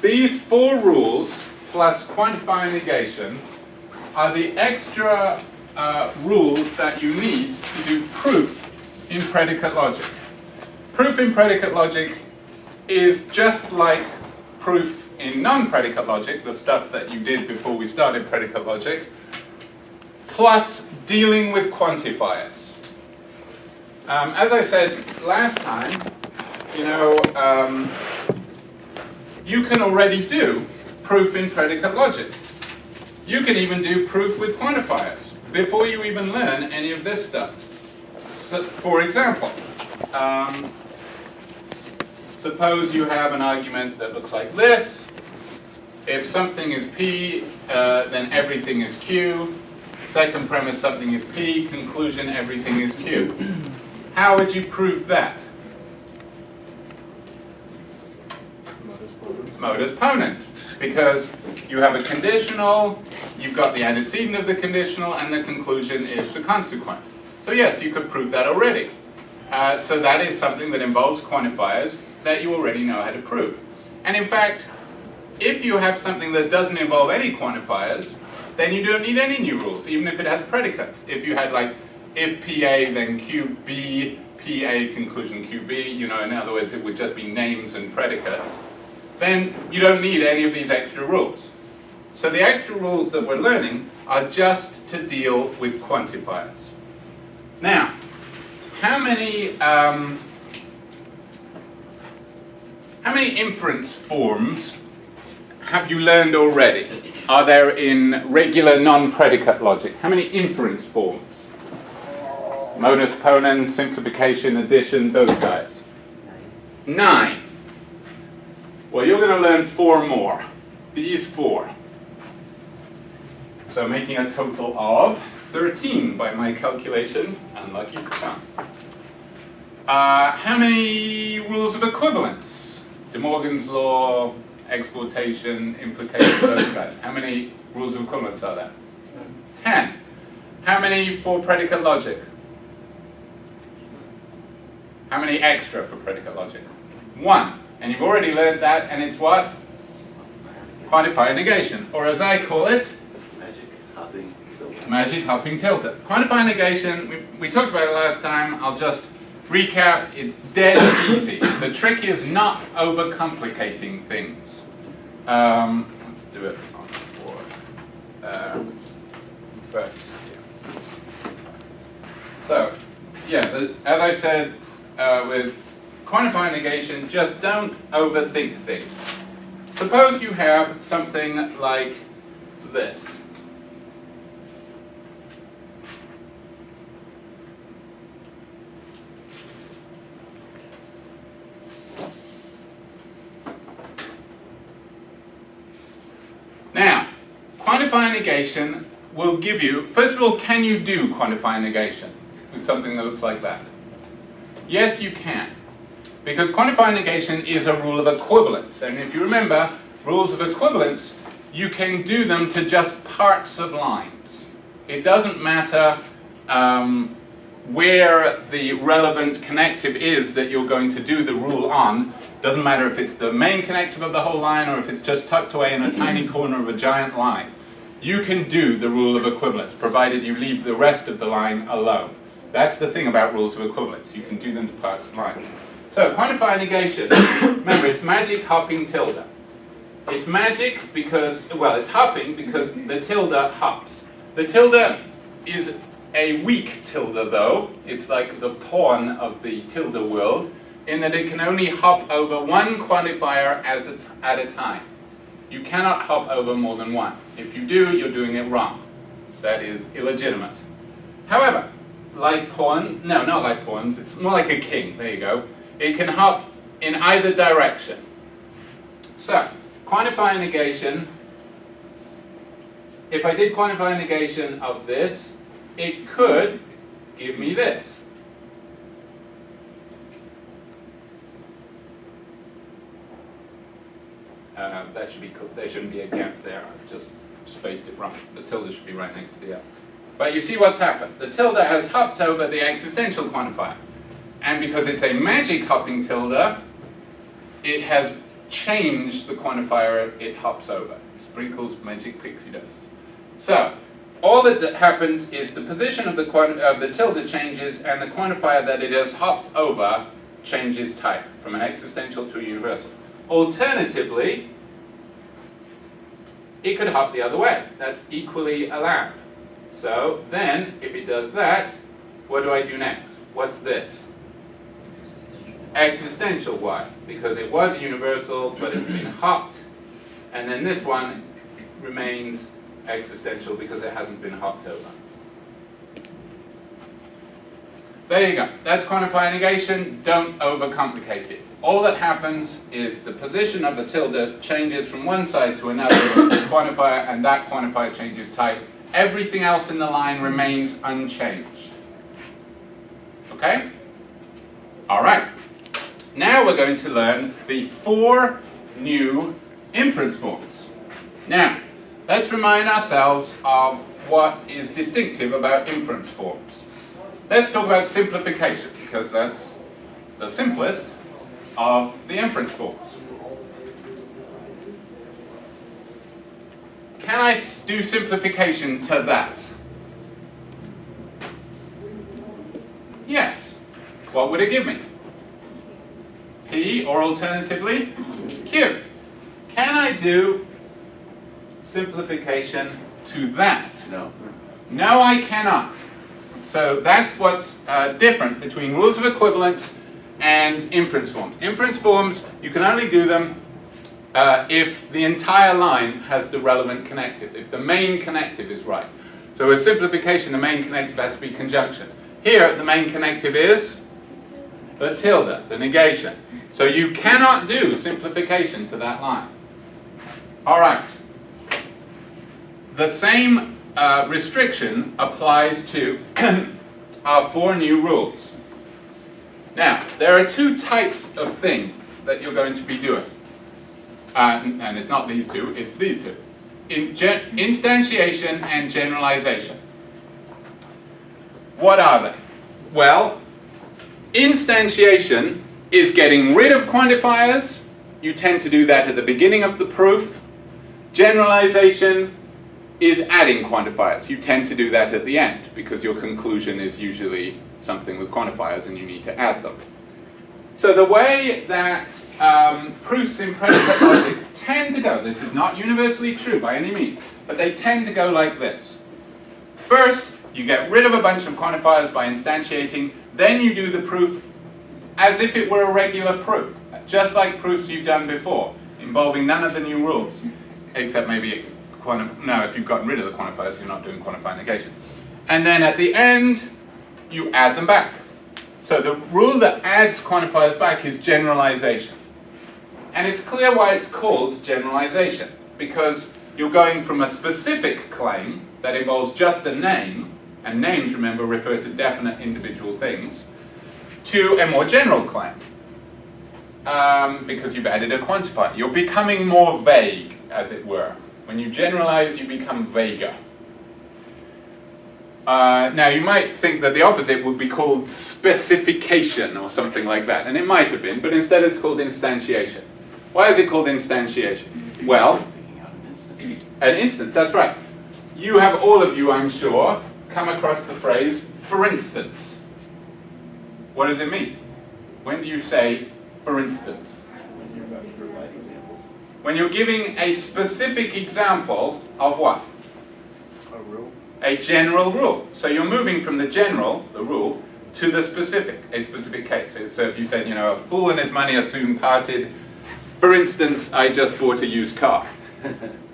these 4 rules plus quantify negation are the extra rules that you need to do proof in predicate logic. Proof in predicate logic is just like proof in non-predicate logic, the stuff that you did before we started predicate logic, plus dealing with quantifiers. As I said last time, you can already do proof in predicate logic. You can even do proof with quantifiers before you even learn any of this stuff. So, for example, suppose you have an argument that looks like this. If something is P, then everything is Q. Second premise, something is P. Conclusion, everything is Q. How would you prove that? Modus ponens. Because you have a conditional, you've got the antecedent of the conditional, and the conclusion is the consequent. So yes, you could prove that already. So that is something that involves quantifiers that you already know how to prove. And in fact, if you have something that doesn't involve any quantifiers, then you don't need any new rules, even if it has predicates. If you had like, if PA then QB, PA conclusion QB, in other words, it would just be names and predicates, then you don't need any of these extra rules. So the extra rules that we're learning are just to deal with quantifiers. Now, how many inference forms have you learned already? Are there in regular non-predicate logic? How many inference forms? Modus ponens, simplification, addition, those guys. 9. Well, you're going to learn 4 more. These 4. So making a total of 13 by my calculation. Unlucky for some. How many rules of equivalence? De Morgan's law, exploitation, implication, those guys. How many rules of equivalence are there? 10. How many for predicate logic? How many extra for predicate logic? 1. And you've already learned that, and it's what? Quantify negation, or as I call it, magic hopping tilde. Quantify negation, we talked about it last time. I'll just recap. It's dead easy. The trick is not overcomplicating things. Let's do it on the board first. Yeah. So, yeah, as I said, with quantify negation, just don't overthink things. Suppose you have something like this. Now, quantify negation will give you, first of all, can you do quantify negation with something that looks like that? Yes, you can. Because quantify negation is a rule of equivalence. And if you remember, rules of equivalence, you can do them to just parts of lines. It doesn't matter where the relevant connective is that you're going to do the rule on. Doesn't matter if it's the main connective of the whole line or if it's just tucked away in a tiny corner of a giant line. You can do the rule of equivalence, provided you leave the rest of the line alone. That's the thing about rules of equivalence. You can do them to parts of lines. So, quantify negation, remember, it's magic hopping tilde. It's magic because, well, it's hopping because the tilde hops. The tilde is a weak tilde, though. It's like the pawn of the tilde world, in that it can only hop over one quantifier at a time. You cannot hop over more than one. If you do, you're doing it wrong. That is illegitimate. However, like pawn, no, not like pawns, it's more like a king, there you go. It can hop in either direction. So, quantify negation, if I did quantify negation of this, it could give me this. That should be, there shouldn't be a gap there. I just spaced it wrong. The tilde should be right next to the L. But you see what's happened. The tilde has hopped over the existential quantifier. And because it's a magic hopping tilde, it has change the quantifier it hops over. Sprinkles magic pixie dust. So, all that happens is the position of the tilde changes, and the quantifier that it has hopped over changes type from an existential to a universal. Alternatively, it could hop the other way. That's equally allowed. So then, if it does that, what do I do next? What's this? Existential. Why? Because it was universal, but it's been hopped, and then this one remains existential because it hasn't been hopped over. There you go. That's quantify negation. Don't overcomplicate it. All that happens is the position of the tilde changes from one side to another of the quantifier, and that quantifier changes type. Everything else in the line remains unchanged. Okay? All right. Now we're going to learn the 4 new inference forms. Now, let's remind ourselves of what is distinctive about inference forms. Let's talk about simplification, because that's the simplest of the inference forms. Can I do simplification to that? Yes. What would it give me? P, or alternatively, Q. Can I do simplification to that? No. No, I cannot. So that's what's different between rules of equivalence and inference forms. Inference forms, you can only do them if the entire line has the relevant connective, if the main connective is right. So with simplification, the main connective has to be conjunction. Here, the main connective is the tilde, the negation. So you cannot do simplification to that line. All right. The same restriction applies to our 4 new rules. Now, there are 2 types of thing that you're going to be doing. And it's not these 2, it's these 2. Instantiation and generalization. What are they? Well, instantiation is getting rid of quantifiers. You tend to do that at the beginning of the proof. Generalization is adding quantifiers. You tend to do that at the end because your conclusion is usually something with quantifiers and you need to add them. So the way that proofs in predicate logic tend to go, this is not universally true by any means, but they tend to go like this. First, you get rid of a bunch of quantifiers by instantiating, then you do the proof as if it were a regular proof, just like proofs you've done before, involving none of the new rules, except maybe no, if you've gotten rid of the quantifiers, you're not doing quantify negation. And then at the end, you add them back. So the rule that adds quantifiers back is generalization. And it's clear why it's called generalization, because you're going from a specific claim that involves just a name, and names, remember, refer to definite individual things, to a more general claim, because you've added a quantifier. You're becoming more vague, as it were. When you generalize, you become vaguer. Now, you might think that the opposite would be called specification or something like that, and it might have been, but instead it's called instantiation. Why is it called instantiation? Well, an instance, that's right. You have, all of you, I'm sure, come across the phrase, for instance. What does it mean? When do you say, for instance? When you're about to provide examples. When you're giving a specific example of what? A rule. A general rule. So you're moving from the general, the rule, to the specific, a specific case. So if you said, you know, a fool and his money are soon parted, for instance, I just bought a used car,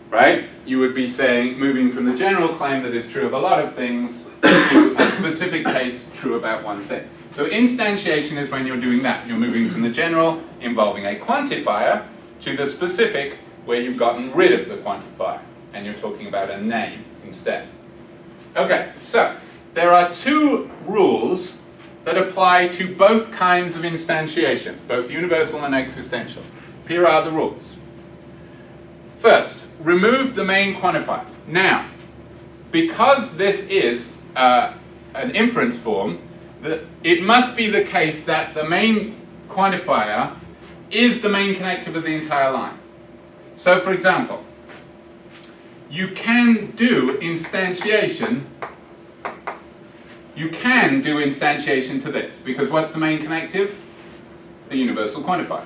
right? You would be saying, moving from the general claim that is true of a lot of things to a specific case true about one thing. So instantiation is when you're doing that. You're moving from the general, involving a quantifier, to the specific, where you've gotten rid of the quantifier, and you're talking about a name instead. Okay, so there are 2 rules that apply to both kinds of instantiation, both universal and existential. Here are the rules. First, remove the main quantifier. Now, because this is an inference form, it must be the case that the main quantifier is the main connective of the entire line. So for example, you can do instantiation to this, because what's the main connective? The universal quantifier.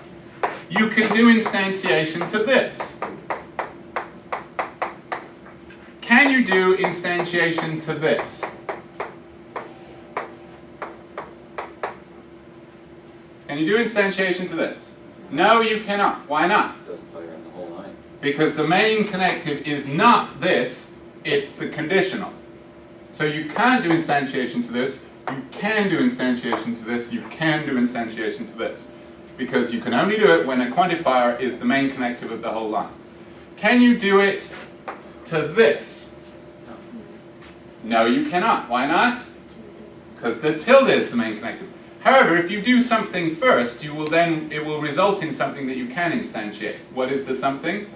You can do instantiation to this. Can you do instantiation to this? Can you do instantiation to this? No, you cannot. Why not? It doesn't play around the whole line. Because the main connective is not this, it's the conditional. So you can't do instantiation to this, you can do instantiation to this, you can do instantiation to this. Because you can only do it when a quantifier is the main connective of the whole line. Can you do it to this? No, you cannot. Why not? Because the tilde is the main connective. However, if you do something first, it will result in something that you can instantiate. What is the something?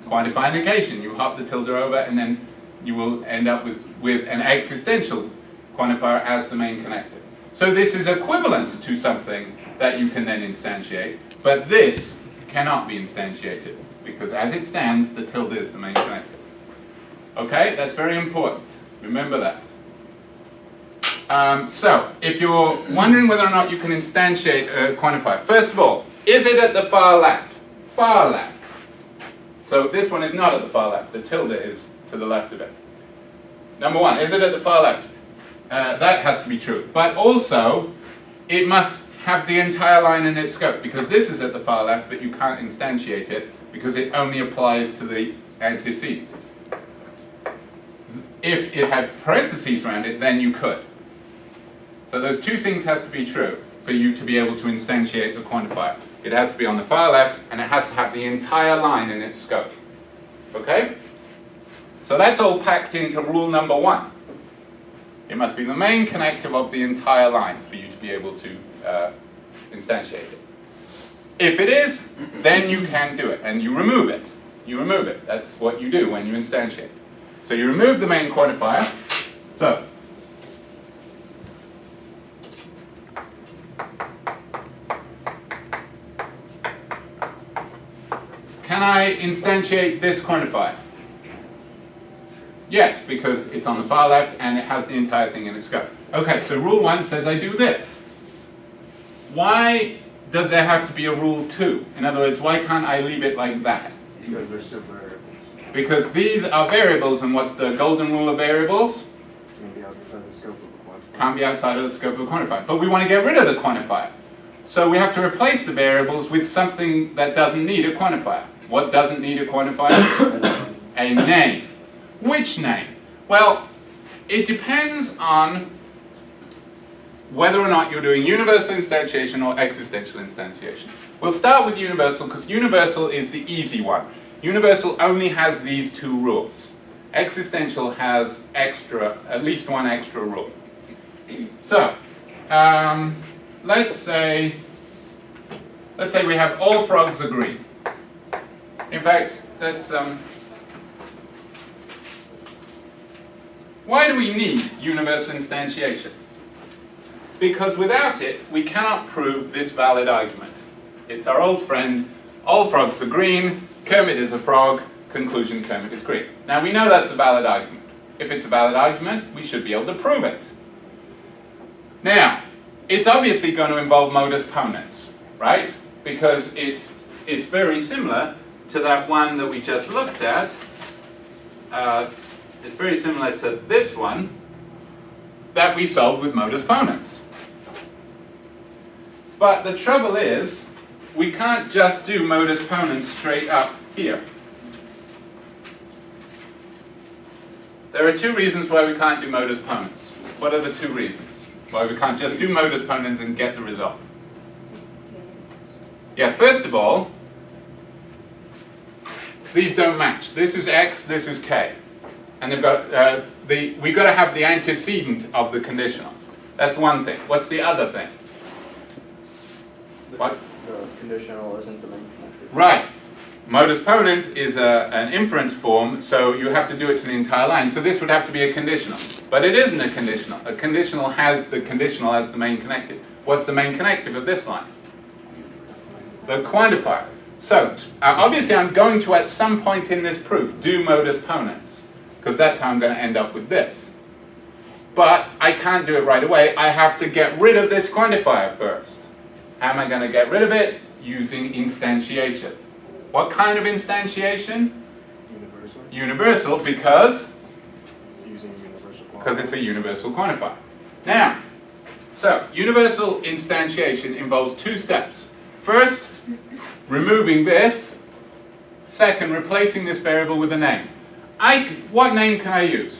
Quantify negation. You hop the tilde over and then you will end up with an existential quantifier as the main connective. So this is equivalent to something that you can then instantiate, but this cannot be instantiated because as it stands, the tilde is the main connective. Okay, that's very important. Remember that. So, if you're wondering whether or not you can instantiate a quantifier, first of all, is it at the far left? Far left. So this one is not at the far left. The tilde is to the left of it. Number one, is it at the far left? That has to be true. But also, it must have the entire line in its scope, because this is at the far left, but you can't instantiate it because it only applies to the antecedent. If it had parentheses around it, then you could. So those two things has to be true for you to be able to instantiate the quantifier. It has to be on the far left, and it has to have the entire line in its scope. Okay? So that's all packed into rule number one. It must be the main connective of the entire line for you to be able to instantiate it. If it is, then you can do it, and you remove it. You remove it. That's what you do when you instantiate. So you remove the main quantifier. So can I instantiate this quantifier? Yes, because it's on the far left and it has the entire thing in its scope. Okay, so rule 1 says I do this. Why does there have to be a rule 2? In other words, why can't I leave it like that? Because they're still variables. Because these are variables, and what's the golden rule of variables? Can't be outside the scope of the quantifier. Can't be outside of the scope of the quantifier. But we want to get rid of the quantifier. So we have to replace the variables with something that doesn't need a quantifier. What doesn't need a quantifier? A name. Which name? Well, it depends on whether or not you're doing universal instantiation or existential instantiation. We'll start with universal because universal is the easy one. Universal only has these two rules. Existential has at least one extra rule. So, let's say we have all frogs are green. In fact, let's why do we need universal instantiation? Because without it, we cannot prove this valid argument. It's our old friend, all frogs are green, Kermit is a frog, conclusion Kermit is green. Now we know that's a valid argument. If it's a valid argument, we should be able to prove it. Now, it's obviously going to involve modus ponens, right? Because it's very similar to that one that we just looked at. It's very similar to this one that we solved with modus ponens. But the trouble is, we can't just do modus ponens straight up here. There are two reasons why we can't do modus ponens. What are the two reasons why we can't just do modus ponens and get the result? Yeah, first of all, these don't match. This is x, this is k. And they've got we've got to have the antecedent of the conditional. That's one thing. What's the other thing? What? The conditional isn't the main connective. Right. Modus ponens is an inference form, so you have to do it to the entire line. So this would have to be a conditional. But it isn't a conditional. A conditional has the conditional as the main connective. What's the main connective of this line? the quantifier. So, obviously I'm going to, at some point in this proof, do modus ponens, because that's how I'm going to end up with this. But I can't do it right away. I have to get rid of this quantifier first. How am I going to get rid of it? Using instantiation. What kind of instantiation? Universal. Universal, because It's using a universal quantifier. because it's a universal quantifier. Now, so universal instantiation involves two steps. First, removing this. Second, replacing this variable with a name. What name can I use?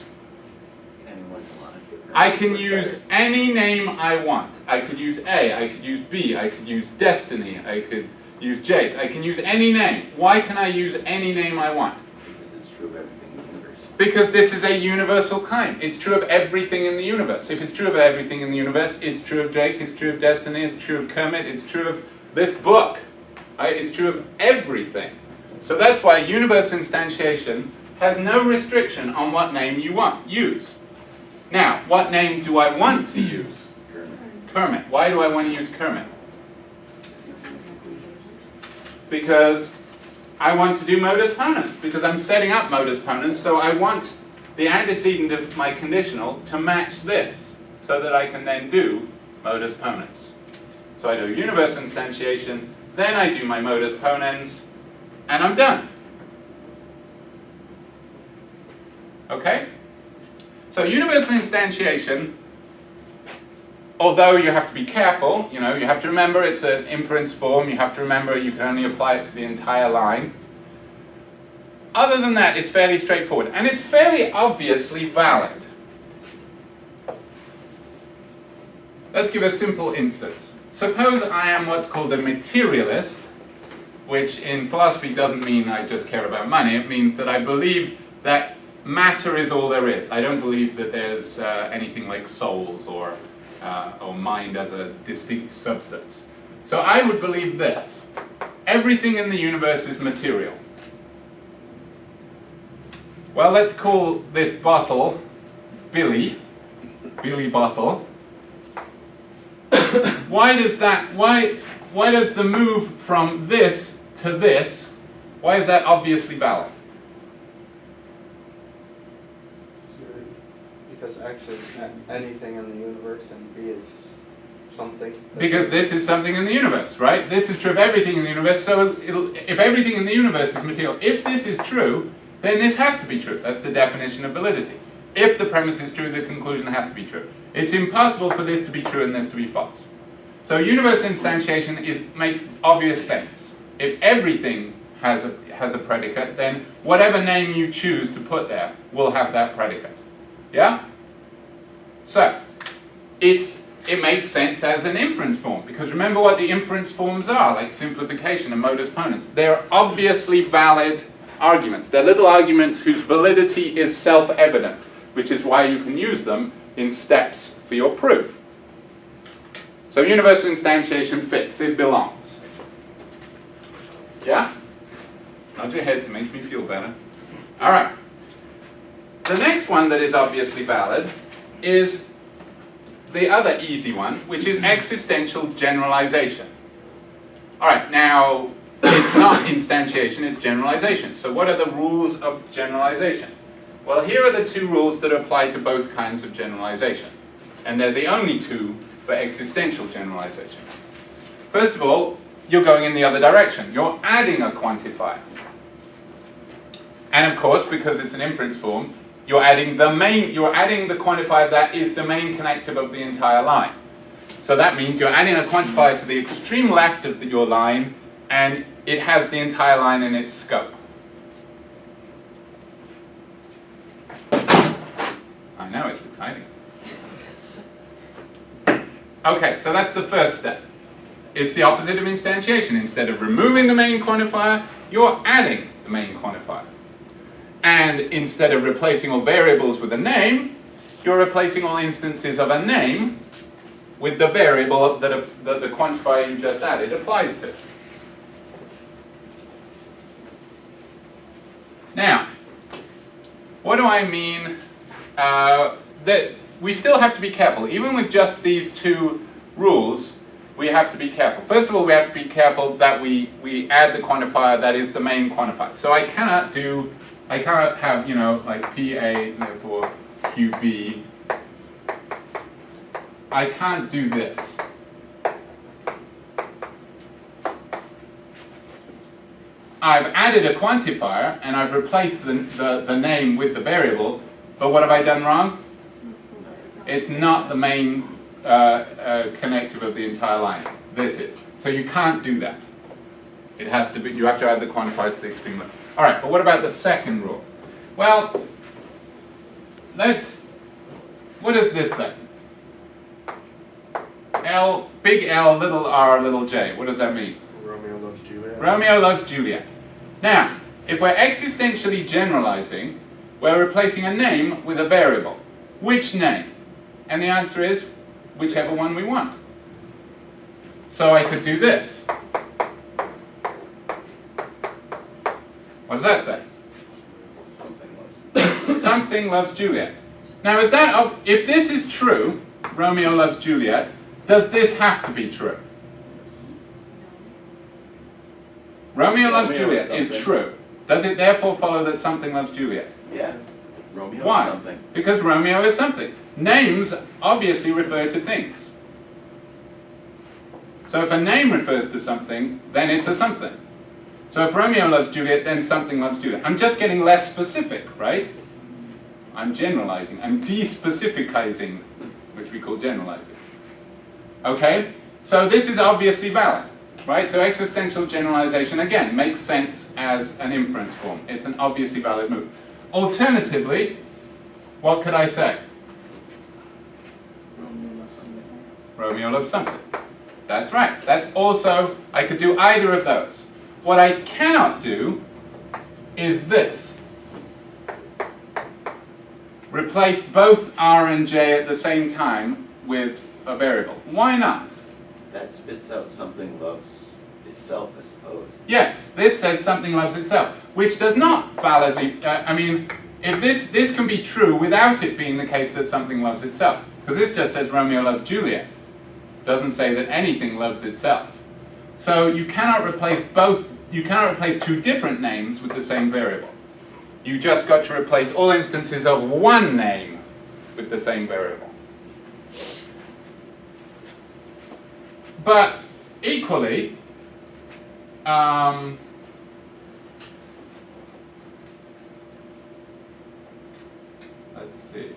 Anyone you want. I can use any name I want. I could use A, I could use B, I could use Destiny, I could use Jake. I can use any name. Why can I use any name I want? Because it's true of everything in the universe. Because this is a universal claim. It's true of everything in the universe. If it's true of everything in the universe, it's true of Jake, it's true of Destiny, it's true of Kermit, it's true of this book. Right? It's true of everything. So that's why universal instantiation has no restriction on what name you use. Now, what name do I want to use? Kermit. Why do I want to use Kermit? Because I want to do modus ponens, because I'm setting up modus ponens, so I want the antecedent of my conditional to match this, so that I can then do modus ponens. So I do universal instantiation, then I do my modus ponens, and I'm done. Okay? So universal instantiation, although you have to be careful, you have to remember it's an inference form, you have to remember you can only apply it to the entire line. Other than that, it's fairly straightforward, and it's fairly obviously valid. Let's give a simple instance. Suppose I am what's called a materialist, which in philosophy doesn't mean I just care about money. It means that I believe that matter is all there is. I don't believe that there's anything like souls or mind as a distinct substance. So I would believe this. Everything in the universe is material. Well, let's call this bottle Billy Bottle. Why does the move from this to this, why is that obviously valid? Because X is anything in the universe and B is something. Because this is something in the universe, right? This is true of everything in the universe, so if everything in the universe is material, if this is true, then this has to be true. That's the definition of validity. If the premise is true, the conclusion has to be true. It's impossible for this to be true and this to be false. So universal instantiation makes obvious sense. If everything has a predicate, then whatever name you choose to put there will have that predicate. Yeah? So, it makes sense as an inference form, because remember what the inference forms are, like simplification and modus ponens. They're obviously valid arguments. They're little arguments whose validity is self-evident, which is why you can use them in steps for your proof. So universal instantiation fits, it belongs. Yeah? Nod your heads, it makes me feel better. Alright. The next one that is obviously valid is the other easy one, which is existential generalization. Alright, now it's not instantiation, it's generalization. So what are the rules of generalization? Well, here are the two rules that apply to both kinds of generalization. And they're the only two for existential generalization. First of all, you're going in the other direction. You're adding a quantifier. And of course, because it's an inference form, you're adding the quantifier that is the main connective of the entire line. So that means you're adding a quantifier to the extreme left of your line, and it has the entire line in its scope. I know, it's exciting. Okay, so that's the first step. It's the opposite of instantiation. Instead of removing the main quantifier, you're adding the main quantifier. And instead of replacing all variables with a name, you're replacing all instances of a name with the variable that the quantifier you just added applies to. Now, what do I mean? That we still have to be careful. Even with just these two rules, we have to be careful. First of all, we have to be careful that we add the quantifier that is the main quantifier. So I cannot have, you know, like PA, therefore QB. I can't do this. I've added a quantifier and I've replaced the name with the variable, but what have I done wrong? It's not the main connective of the entire line. This is. So you can't do that. It has to be, you have to add the quantifier to the extreme limit. All right, but what about the second rule? Well, what does this say? L, big L, little r, little j. What does that mean? Romeo loves Juliet. Romeo loves Juliet. Now, if we're existentially generalizing, we're replacing a name with a variable. Which name? And the answer is whichever one we want. So I could do this. What does that say? Something loves Juliet. Now, is that, if this is true, Romeo loves Juliet, does this have to be true? Romeo loves Juliet is true. Does it therefore follow that something loves Juliet? Yeah. Romeo Why? is something. Because Romeo is something. Names obviously refer to things. So if a name refers to something, then it's a something. So if Romeo loves Juliet, then something loves Juliet. I'm just getting less specific, right? I'm generalizing. I'm de-specificizing, which we call generalizing. Okay? So this is obviously valid, right? So existential generalization, again, makes sense as an inference form. It's an obviously valid move. Alternatively, what could I say? Romeo loves something. That's right. That's also, I could do either of those. What I cannot do is this. Replace both R and J at the same time with a variable. Why not? That spits out something loves itself, I suppose. Yes, this says something loves itself, which does not validly, I mean, if this can be true without it being the case that something loves itself. Because this just says Romeo loves Juliet. Doesn't say that anything loves itself. So you cannot replace two different names with the same variable. You just got to replace all instances of one name with the same variable. But equally, let's see.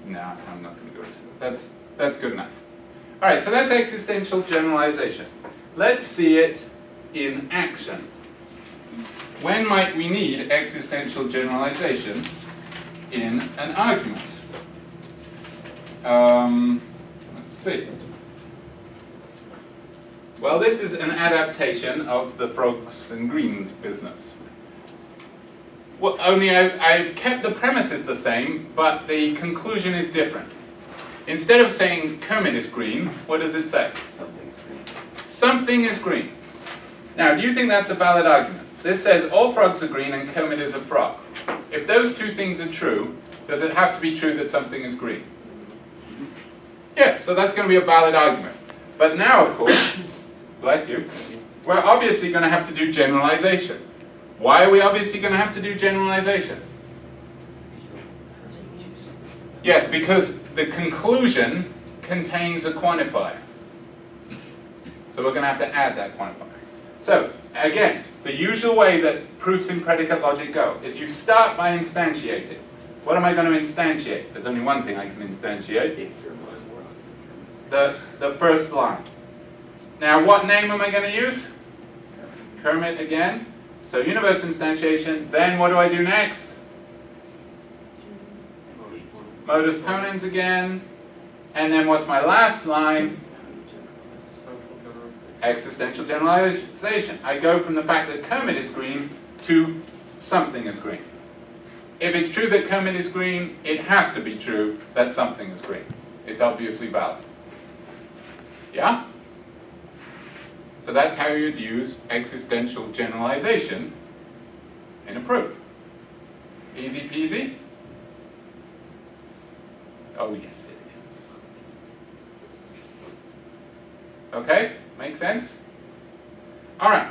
No, I'm not going to go into that. That's good enough. All right, so that's existential generalization. Let's see it in action. When might we need existential generalization in an argument? Let's see. Well, this is an adaptation of the frogs and greens business. Well, only I've kept the premises the same, but the conclusion is different. Instead of saying Kermit is green, what does it say? Something's green. Something is green. Now, do you think that's a valid argument? This says all frogs are green and Kermit is a frog. If those two things are true, does it have to be true that something is green? Yes, so that's going to be a valid argument. But now, of course, bless you, we're obviously going to have to do generalization. Why are we obviously going to have to do generalization? Yes, because the conclusion contains a quantifier. So we're going to have to add that quantifier. So, again, the usual way that proofs in predicate logic go is you start by instantiating. What am I going to instantiate? There's only one thing I can instantiate. The first line. Now, what name am I going to use? Kermit again. So universe instantiation. Then what do I do next? Modus ponens again. And then what's my last line? Existential generalization. I go from the fact that Kermit is green to something is green. If it's true that Kermit is green, it has to be true that something is green. It's obviously valid. Yeah? So that's how you'd use existential generalization in a proof. Easy peasy? Oh yes, it is. Okay? Make sense? All right.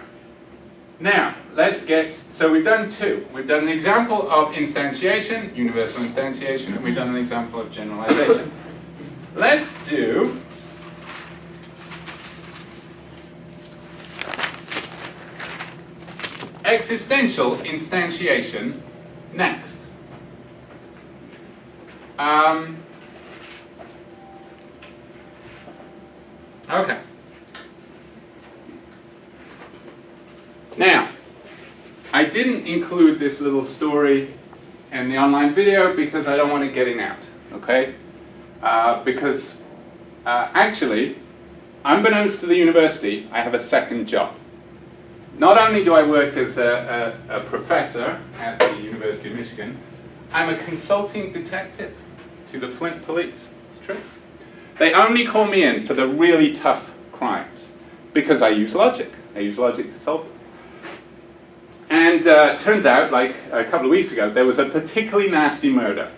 Now, let's get, so we've done two. We've done an example of instantiation, universal instantiation, and we've done an example of generalization. Let's do existential instantiation next. Okay. Now, I didn't include this little story in the online video because I don't want it getting out, okay? Actually, unbeknownst to the university, I have a second job. Not only do I work as a professor at the University of Michigan, I'm a consulting detective to the Flint police. It's true. They only call me in for the really tough crimes because I use logic. I use logic to solve them. And it turns out, like a couple of weeks ago, there was a particularly nasty murder.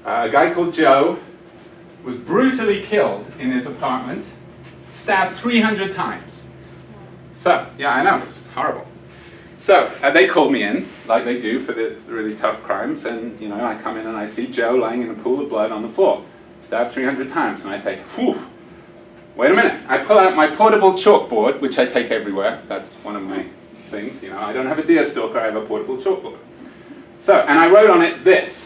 A guy called Joe was brutally killed in his apartment, stabbed 300 times. So, yeah, I know, it's horrible. So, they called me in, like they do for the really tough crimes, and, you know, I come in and I see Joe lying in a pool of blood on the floor, stabbed 300 times, and I say, whew, wait a minute. I pull out my portable chalkboard, which I take everywhere. That's one of my things, you know. I don't have a deer stalker, I have a portable chalkboard. So, and I wrote on it this.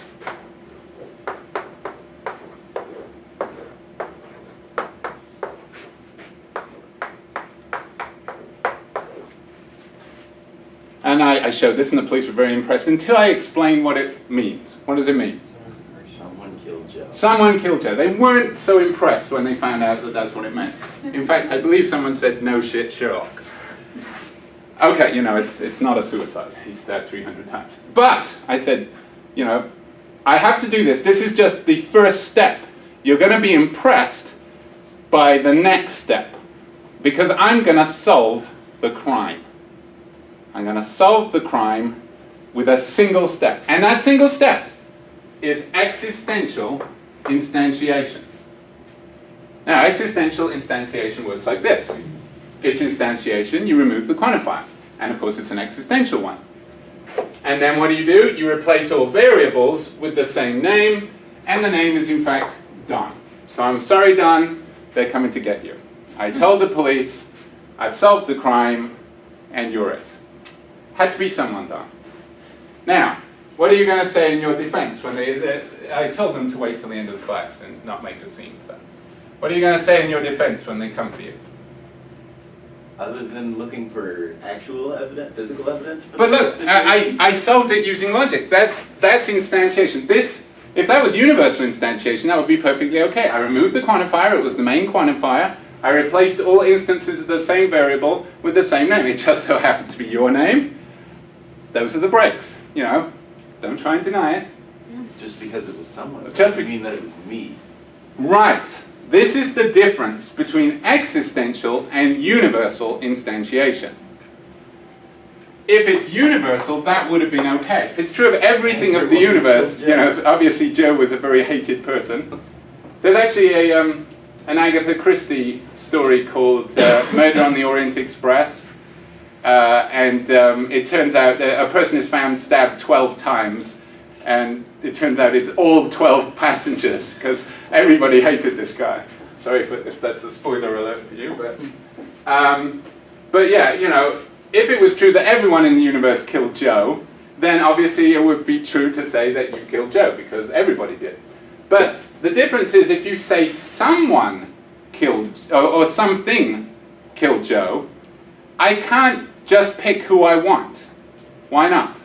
And I showed this, and the police were very impressed until I explained what it means. What does it mean? Someone killed Joe. Someone killed Joe. They weren't so impressed when they found out that that's what it meant. In fact, I believe someone said, no shit, Sherlock. Okay, you know, it's not a suicide. He stabbed 300 times. But I said, you know, I have to do this. This is just the first step. You're going to be impressed by the next step because I'm going to solve the crime. I'm going to solve the crime with a single step. And that single step is existential instantiation. Now, existential instantiation works like this. It's instantiation, you remove the quantifier. And of course, it's an existential one. And then what do? You replace all variables with the same name, and the name is in fact Don. So I'm sorry, Don, they're coming to get you. I told the police, I've solved the crime, and you're it. Had to be someone, Don. Now, what are you going to say in your defense when I told them to wait till the end of the class and not make a scene. So, what are you going to say in your defense when they come for you? Other than looking for actual evidence, physical evidence for But the look, situation? I solved it using logic. That's instantiation. If that was universal instantiation, that would be perfectly okay. I removed the quantifier, it was the main quantifier. I replaced all instances of the same variable with the same name. It just so happened to be your name. Those are the breaks. You know, don't try and deny it. Just because it was someone, it Just doesn't mean that it was me. Right. This is the difference between existential and universal instantiation. If it's universal, that would have been okay. If it's true of everything of the universe, you know, obviously Joe was a very hated person. There's actually an Agatha Christie story called Murder on the Orient Express. It turns out that a person is found stabbed 12 times. And it turns out it's all 12 passengers, because everybody hated this guy. Sorry if that's a spoiler alert for you, but yeah, you know, if it was true that everyone in the universe killed Joe, then obviously it would be true to say that you killed Joe, because everybody did. But the difference is if you say someone killed, or something killed Joe, I can't just pick who I want. Why not?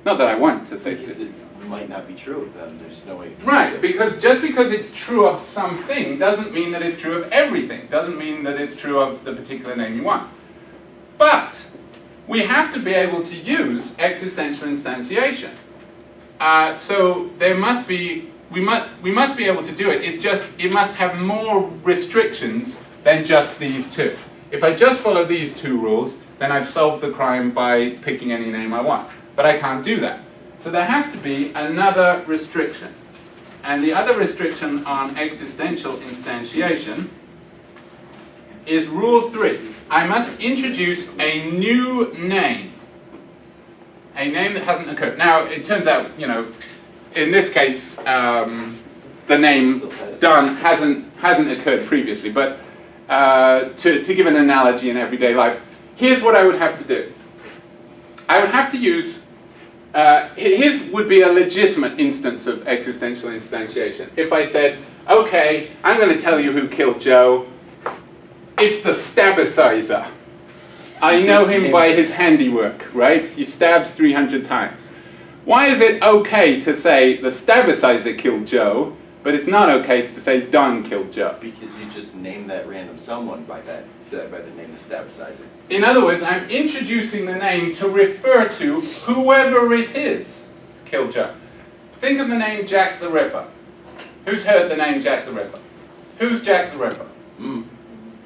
Not that I want to say Because this. it might not be true of them. There's no way. Right, because just because it's true of something doesn't mean that it's true of everything. Doesn't mean that it's true of the particular name you want. But we have to be able to use existential instantiation. So there must be, we must be able to do it. It's just, it must have more restrictions than just these two. If I just follow these two rules, then I've solved the crime by picking any name I want. But I can't do that. So there has to be another restriction. And the other restriction on existential instantiation is rule 3. I must introduce a new name. A name that hasn't occurred. Now, it turns out, you know, in this case, the name done hasn't occurred previously. But to give an analogy in everyday life, here's what I would have to do. I would have to use, here's would be a legitimate instance of existential instantiation. If I said, okay, I'm going to tell you who killed Joe. It's the stabicizer. I know him by his handiwork, right? He stabs 300 times. Why is it okay to say the stabicizer killed Joe, but it's not okay to say Don killed Joe? Because you just named that random someone by the name the stabicizer. In other words, I'm introducing the name to refer to whoever it is killed Joe. Think of the name Jack the Ripper. Who's heard the name Jack the Ripper? Who's Jack the Ripper?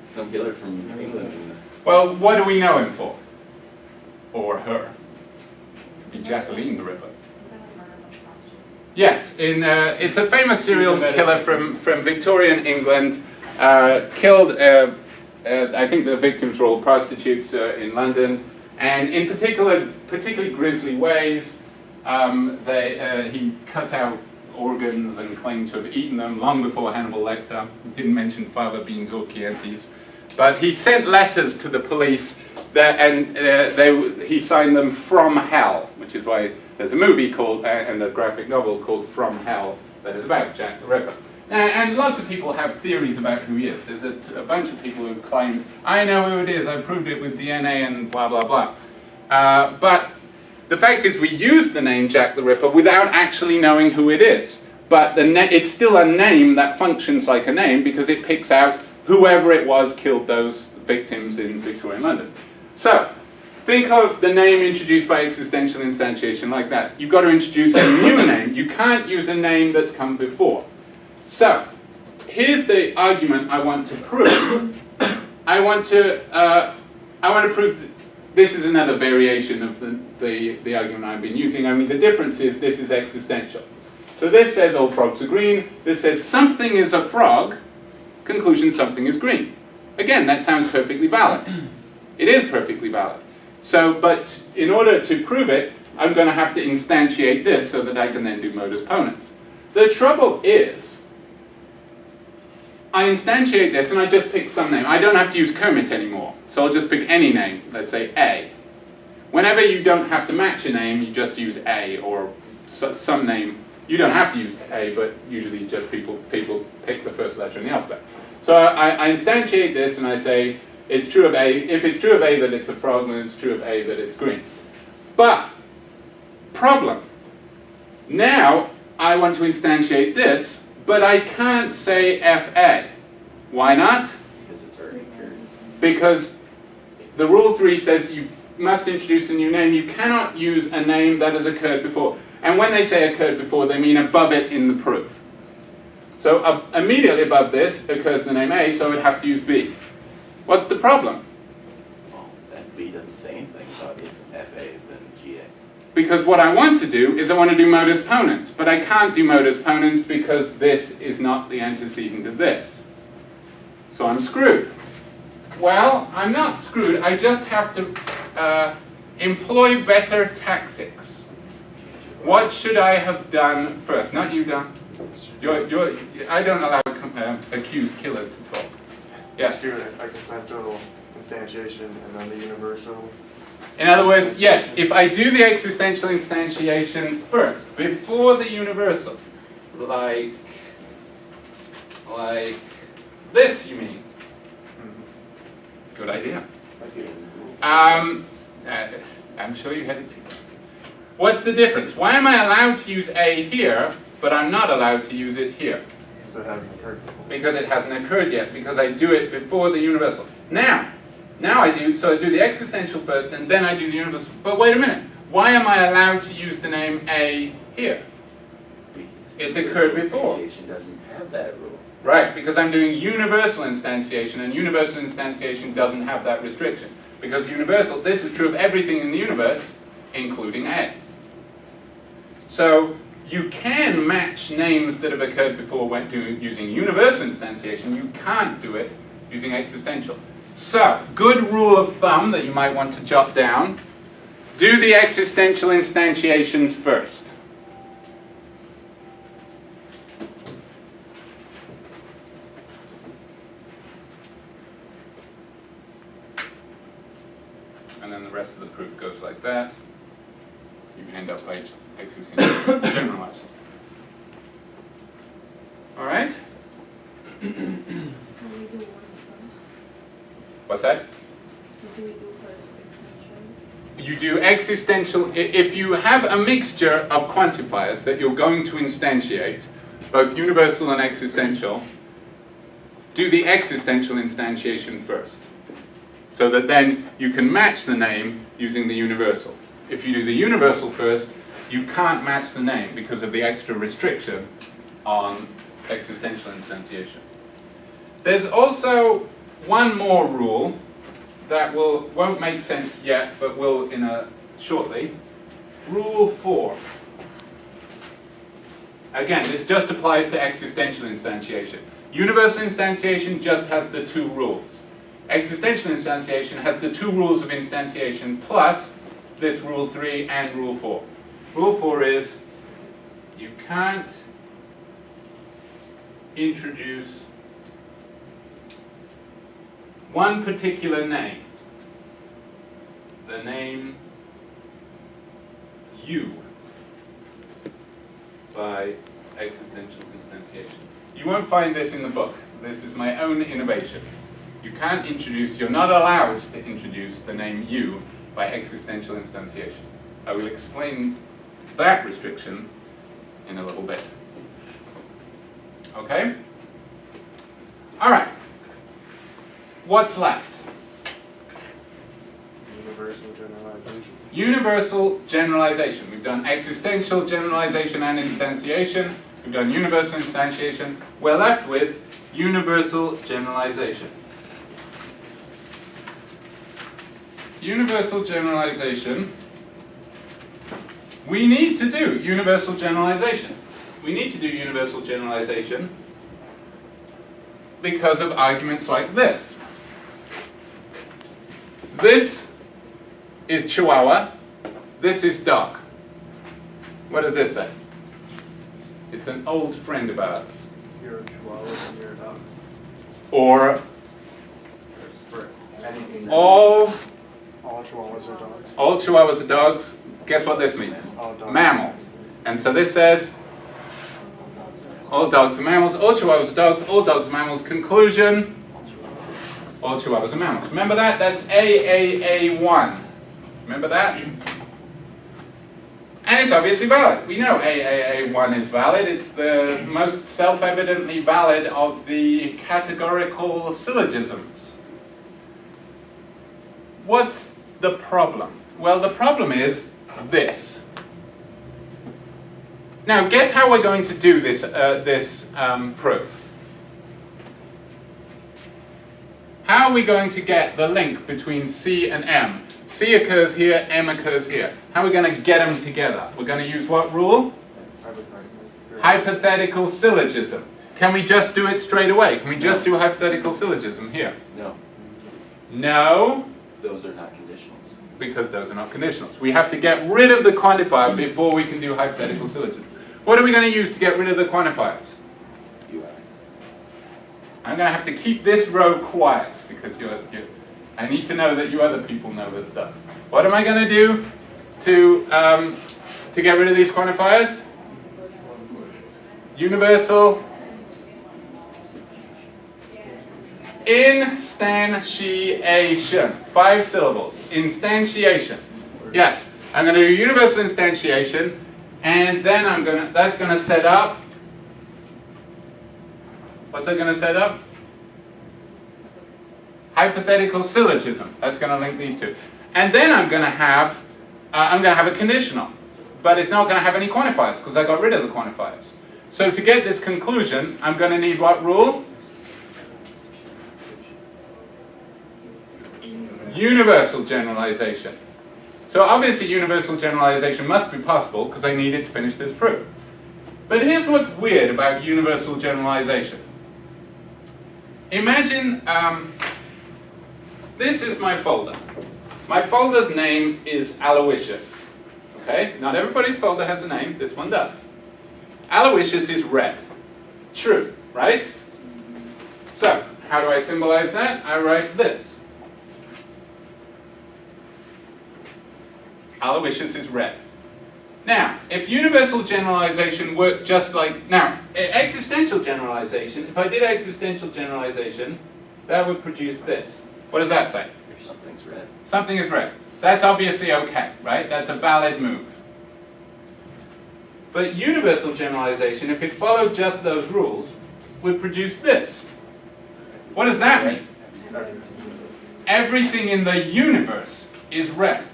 Some killer from England. Well, what do we know him for? Or her? Be Jacqueline the Ripper. Yes, it's a famous serial killer from Victorian England. Killed, I think the victims were all prostitutes in London, and in particularly grisly ways. He cut out organs and claimed to have eaten them long before Hannibal Lecter. Didn't mention fava beans or Chiantis. But he sent letters to the police, and he signed them "From Hell," which is why there's a movie called, and a graphic novel called "From Hell" that is about Jack the Ripper. And lots of people have theories about who he is. There's a bunch of people who've claimed, I know who it is, I proved it with DNA and blah, blah, blah. But the fact is we use the name Jack the Ripper without actually knowing who it is. But it's still a name that functions like a name because it picks out whoever it was killed those victims in Victorian London. So, think of the name introduced by existential instantiation like that. You've got to introduce a new name. You can't use a name that's come before. So, here's the argument I want to prove. I want to prove that this is another variation of the argument I've been using. I mean, the difference is this is existential. So this says all frogs are green. This says something is a frog. Conclusion, something is green. Again, that sounds perfectly valid. It is perfectly valid. So, but in order to prove it, I'm going to have to instantiate this so that I can then do modus ponens. The trouble is, I instantiate this and I just pick some name. I don't have to use Kermit anymore. So I'll just pick any name, let's say A. Whenever you don't have to match a name, you just use A or some name. You don't have to use A, but usually just people pick the first letter in the alphabet. So I instantiate this and I say, it's true of A. If it's true of A that it's a frog, then it's true of A that it's green. But, problem. Now, I want to instantiate this, but I can't say FA. Why not? Because it's already occurred. Because the rule 3 says you must introduce a new name. You cannot use a name that has occurred before. And when they say occurred before, they mean above it in the proof. So immediately above this occurs the name A, so I would have to use B. What's the problem? Well, that B doesn't say anything about if FA then GA. Because what I want to do is I want to do modus ponens, but I can't do modus ponens because this is not the antecedent of this. So I'm screwed. Well, I'm not screwed. I just have to employ better tactics. What should I have done first? Not you, Don. I don't allow accused killers to talk. Yes? Do an existential instantiation and then the universal. In other words, yes, if I do the existential instantiation first, before the universal, like this, you mean? Good idea. I'm sure you had it too. What's the difference? Why am I allowed to use A here, but I'm not allowed to use it here? So it hasn't occurred before. Because it hasn't occurred yet, because I do it before the universal. Now I do the existential first, and then I do the universal. But wait a minute, why am I allowed to use the name A here? Because It's occurred before. Instantiation doesn't have that rule. Right, because I'm doing universal instantiation, and universal instantiation doesn't have that restriction. Because universal, this is true of everything in the universe, including A. So you can match names that have occurred before when using universal instantiation. You can't do it using existential. So, good rule of thumb that you might want to jot down. Do the existential instantiations first. And then the rest of the proof goes like that. You end up by existential generalizing. All right? So we do one first. What's that? What do we do first? Extension? You do existential, if you have a mixture of quantifiers that you're going to instantiate, both universal and existential, do the existential instantiation first. So that then you can match the name using the universal. If you do the universal first, you can't match the name because of the extra restriction on existential instantiation. There's also one more rule that won't make sense yet, but will shortly. Rule 4. Again, this just applies to existential instantiation. Universal instantiation just has the 2 rules. Existential instantiation has the 2 rules of instantiation plus this rule 3 and rule 4. Rule 4 is you can't introduce one particular name, the name U, by existential instantiation. You won't find this in the book. This is my own innovation. You can't introduce, you're not allowed to introduce the name U by existential instantiation. I will explain that restriction in a little bit. Okay? All right. What's left? Universal generalization. Universal generalization. We've done existential generalization and instantiation. We've done universal instantiation. We're left with universal generalization. Universal generalization. We need to do universal generalization. We need to do universal generalization because of arguments like this. This is Chihuahua. This is dog. What does this say? It's an old friend of ours. You're a chihuahua and you're a dog. Or For anything. all Chihuahuas are dogs. all Chihuahuas are dogs. Guess what this means? All dogs. Mammals. And so this says all dogs are mammals, all Chihuahuas are dogs, all dogs are mammals. Conclusion, all Chihuahuas are mammals. Remember that? That's AAA1. Remember that? And it's obviously valid. We know AAA1 is valid. It's the most self-evidently valid of the categorical syllogisms. What's the problem? Well, the problem is this. Now, guess how we're going to do this, proof? How are we going to get the link between C and M? C occurs here, M occurs here. How are we going to get them together? We're going to use what rule? Hypothetical syllogism. Can we just do it straight away? Can we just do hypothetical syllogism here? No, No, those are not conditionals. because those are not conditionals. We have to get rid of the quantifier before we can do hypothetical syllogism. What are we going to use to get rid of the quantifiers? UI. I'm going to have to keep this row quiet because I need to know that you other people know this stuff. What am I going to do to get rid of these quantifiers? Universal instantiation. 5 syllables. Instantiation. Yes, I'm going to do universal instantiation, and then that's going to set up. What's that going to set up? Hypothetical syllogism. That's going to link these two. And then I'm going to have a conditional, but it's not going to have any quantifiers because I got rid of the quantifiers. So to get this conclusion, I'm going to need what rule? Universal generalization. So obviously universal generalization must be possible because I need it to finish this proof. But here's what's weird about universal generalization. Imagine this is my folder. My folder's name is Aloysius. Okay? Not everybody's folder has a name. This one does. Aloysius is red. True, right? So, how do I symbolize that? I write this. Aloysius is red. Now, if universal generalization worked just like... Now, existential generalization, if I did existential generalization, that would produce this. What does that say? Something's red. Something is red. That's obviously okay, right? That's a valid move. But universal generalization, if it followed just those rules, would produce this. What does that mean? Everything in the universe is red.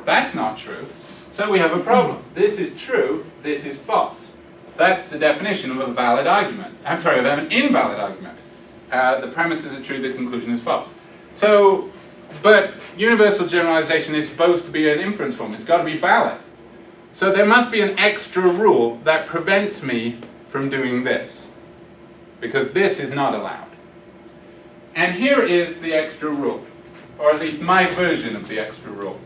That's not true. So we have a problem. This is true, this is false. That's the definition of a valid argument. I'm sorry, of an invalid argument. The premises are true, the conclusion is false. So, but universal generalization is supposed to be an inference form. It's got to be valid. So there must be an extra rule that prevents me from doing this, because this is not allowed. And here is the extra rule, or at least my version of the extra rule.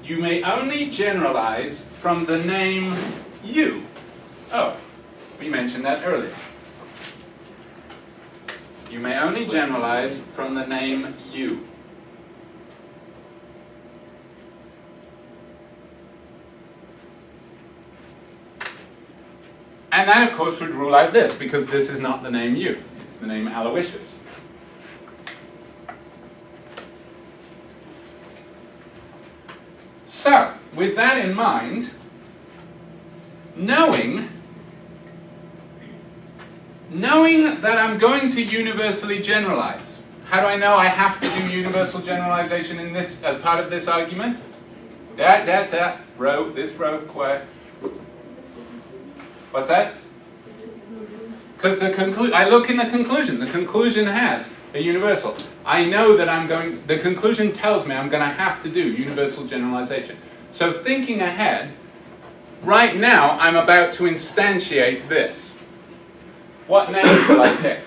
You may only generalize from the name you. Oh, we mentioned that earlier. You may only generalize from the name you. And that, of course, would rule out this, because this is not the name you. It's the name Aloysius. So, with that in mind, knowing that I'm going to universally generalize. How do I know I have to do universal generalization in this as part of this argument? This row, quiet. What's that? Because I look in the conclusion. The conclusion has a universal. I know that the conclusion tells me I'm going to have to do universal generalization. So thinking ahead, right now I'm about to instantiate this. What name shall I pick?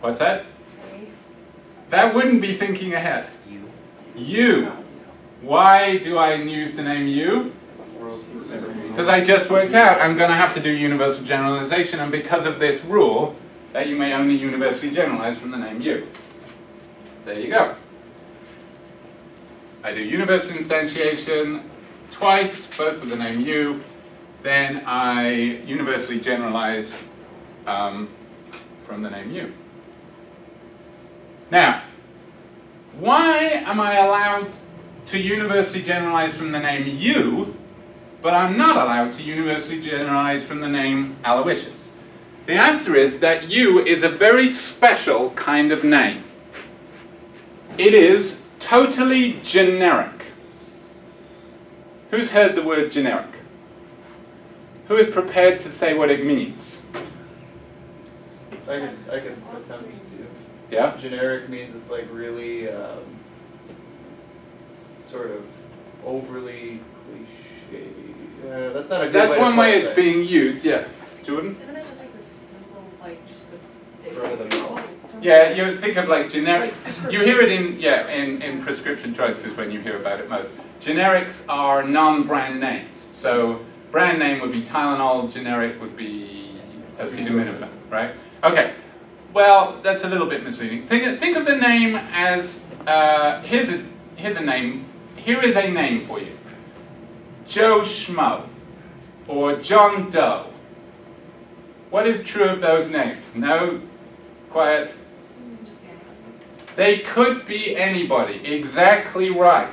What's that? That wouldn't be thinking ahead. You. Why do I use the name you? Because I just worked out I'm going to have to do universal generalization, and because of this rule, that you may only universally generalize from the name you. There you go. I do universal instantiation twice, both with the name you, then I universally generalize from the name you. Now, why am I allowed to universally generalize from the name you, but I'm not allowed to universally generalize from the name Aloysius? The answer is that you is a very special kind of name. It is totally generic. Who's heard the word generic? Who is prepared to say what it means? I could attempt to. Yeah? Generic means it's like really sort of overly cliche. That's not a good way That's to one put way it. it's being used, yeah. Jordan? Isn't it just like the simple, like just the Front of the mouth. Yeah, you think of like generic. You hear it in prescription drugs is when you hear about it most. Generics are non-brand names. So brand name would be Tylenol, generic would be acetaminophen, right? Okay. Well, that's a little bit misleading. Think of the name as here's a name. Here is a name for you. Joe Schmo or John Doe. What is true of those names? No? Quiet. just be anything. They could be anybody. Exactly right.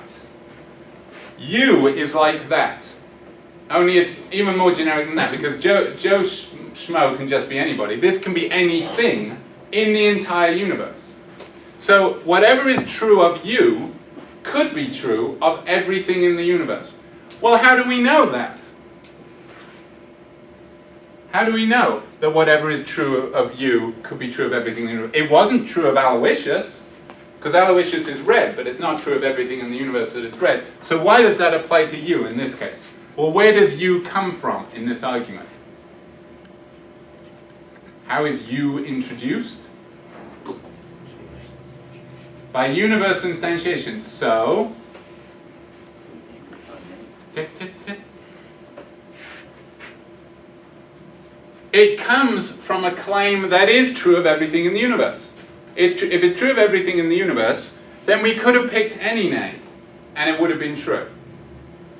You is like that. Only it's even more generic than that, because Joe Schmo can just be anybody. This can be anything in the entire universe. So whatever is true of you could be true of everything in the universe. Well, how do we know that? How do we know that whatever is true of you could be true of everything in the universe? It wasn't true of Aloysius, because Aloysius is red, but it's not true of everything in the universe that it's red. So why does that apply to you in this case? Well, where does you come from in this argument? How is U introduced? By universal instantiation. So, it comes from a claim that is true of everything in the universe. If it's true of everything in the universe, then we could have picked any name, and it would have been true.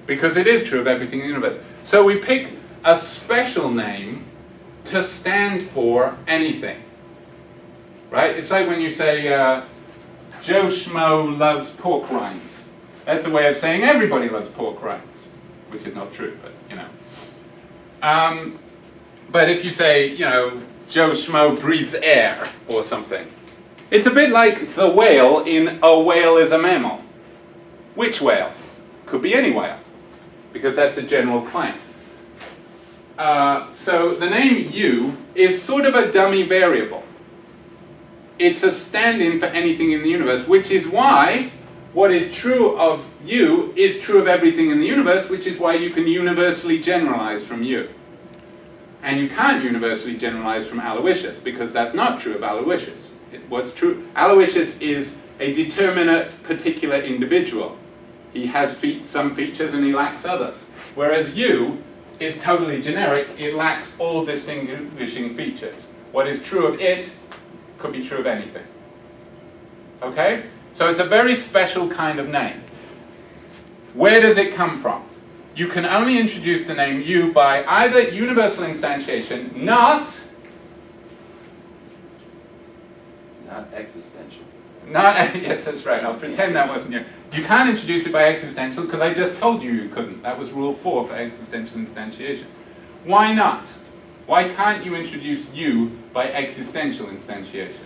Because it is true of everything in the universe. So we pick a special name to stand for anything. Right? It's like when you say, Joe Schmo loves pork rinds. That's a way of saying everybody loves pork rinds, which is not true, but you know. But if you say, you know, Joe Schmo breathes air or something, it's a bit like the whale in A Whale is a Mammal. Which whale? Could be any whale, because that's a general claim. So the name U is sort of a dummy variable. It's a stand-in for anything in the universe, which is why what is true of U is true of everything in the universe, which is why you can universally generalize from U. And you can't universally generalize from Aloysius, because that's not true of Aloysius. What's true, Aloysius is a determinate particular individual. He has some features and he lacks others. Whereas U is totally generic, it lacks all distinguishing features. What is true of it could be true of anything. Okay? So it's a very special kind of name. Where does it come from? You can only introduce the name U by either universal instantiation, not existential. Yes, that's right. I'll pretend that wasn't you. You can't introduce it by existential because I just told you couldn't. That was rule 4 for existential instantiation. Why not? Why can't you introduce U by existential instantiation?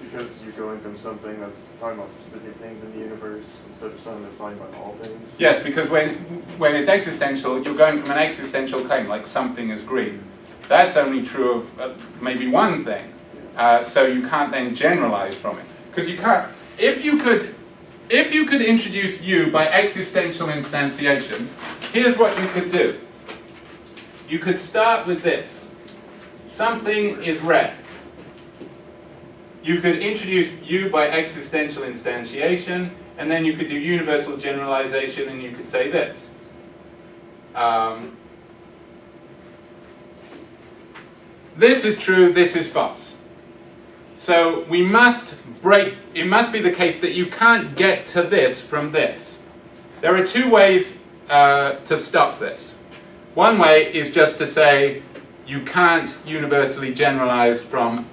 Because you're going from something that's talking about specific things in the universe instead of something that's talking about all things. Yes, because when it's existential, you're going from an existential claim, like something is green. That's only true of maybe one thing. So you can't then generalize from it. Because you can't, if you could introduce U by existential instantiation, here's what you could do. You could start with this. Something is red. You could introduce U by existential instantiation, and then you could do universal generalization, and you could say this. This is true, this is false. So we must break, it must be the case that you can't get to this from this. There are two ways to stop this. One way is just to say you can't universally generalize from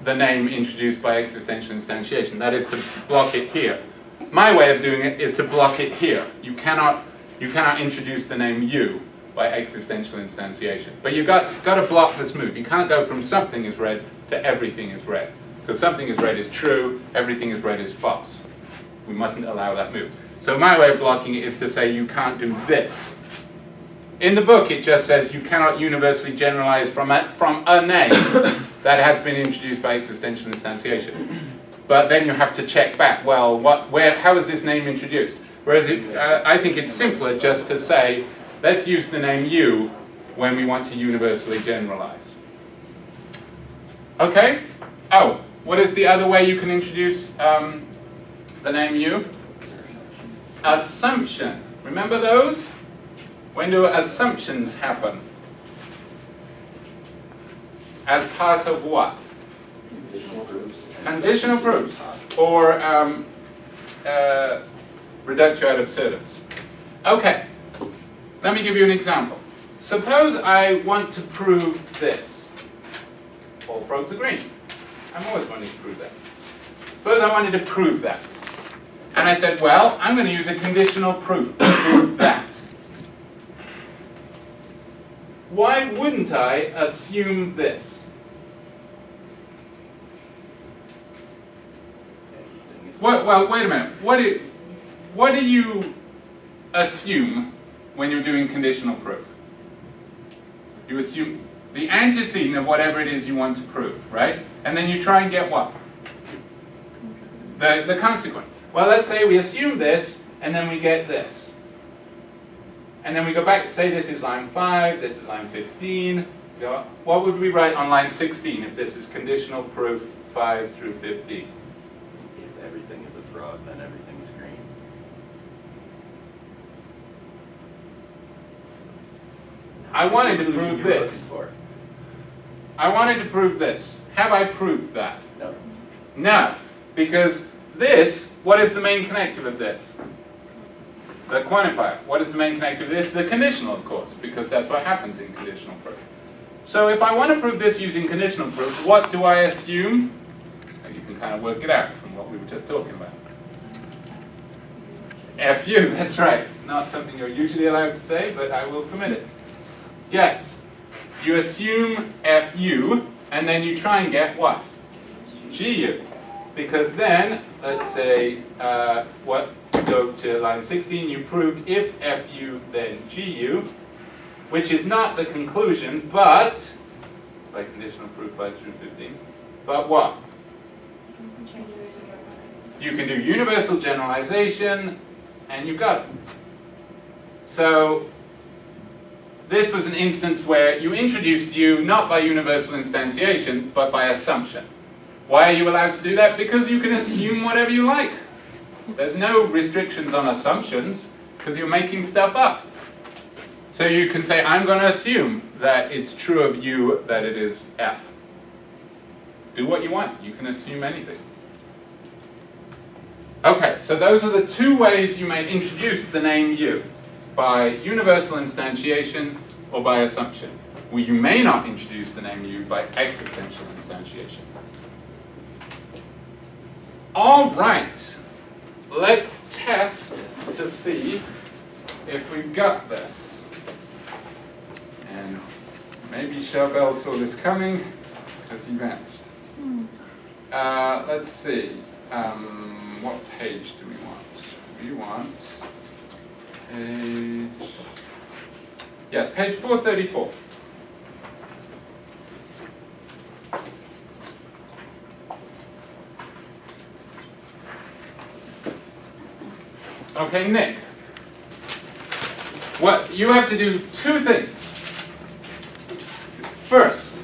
the name introduced by existential instantiation. That is to block it here. My way of doing it is to block it here. You cannot introduce the name U by existential instantiation. But you've got to block this move. You can't go from something is red to everything is red. Because something is red is true, everything is red is false. We mustn't allow that move. So my way of blocking it is to say you can't do this. In the book it just says you cannot universally generalize from a name that has been introduced by existential instantiation. But then you have to check back, well, how is this name introduced? Whereas I think it's simpler just to say, let's use the name U when we want to universally generalize. Okay? Oh, what is the other way you can introduce the name U? Assumption. Remember those? When do assumptions happen? As part of what? Conditional proofs. Conditional proofs. Or reductio ad absurdum. Okay. Let me give you an example. Suppose I want to prove this. All frogs are green. I'm always wanting to prove that. Suppose I wanted to prove that. And I said, well, I'm going to use a conditional proof to prove that. Why wouldn't I assume this? Well, wait a minute. What do you assume when you're doing conditional proof? You assume the antecedent of whatever it is you want to prove, right? And then you try and get what? The consequent. Well, let's say we assume this, and then we get this. And then we go back to say this is line 5, this is line 15, What would we write on line 16 if this is conditional proof 5 through 15? If everything is a fraud, then everything is green. I wanted to What prove you're looking this. for. I wanted to prove this. Have I proved that? No. No, because this, what is the main connective of this? The quantifier. What is the main connective of this? The conditional, of course, because that's what happens in conditional proof. So if I want to prove this using conditional proof, what do I assume? You can kind of work it out from what we were just talking about. FU, that's right. Not something you're usually allowed to say, but I will permit it. Yes, you assume FU, and then you try and get what? GU. Because then, let's say, go to line 16, you proved if FU, then GU, which is not the conclusion, but, by conditional proof 5 through 15, but what? You can do universal generalization, and you've got it. So, this was an instance where you introduced U not by universal instantiation, but by assumption. Why are you allowed to do that? Because you can assume whatever you like. There's no restrictions on assumptions, because you're making stuff up. So you can say, I'm going to assume that it's true of U that it is F. Do what you want. You can assume anything. Okay, so those are the two ways you may introduce the name U. By universal instantiation or by assumption. Well, you may not introduce the name U by existential instantiation. All right, let's test to see if we've got this. And maybe Charbel saw this coming because he vanished. Let's see, what page do we want? We want page, yes, page 434. Okay, Nick. What you have to do two things. First,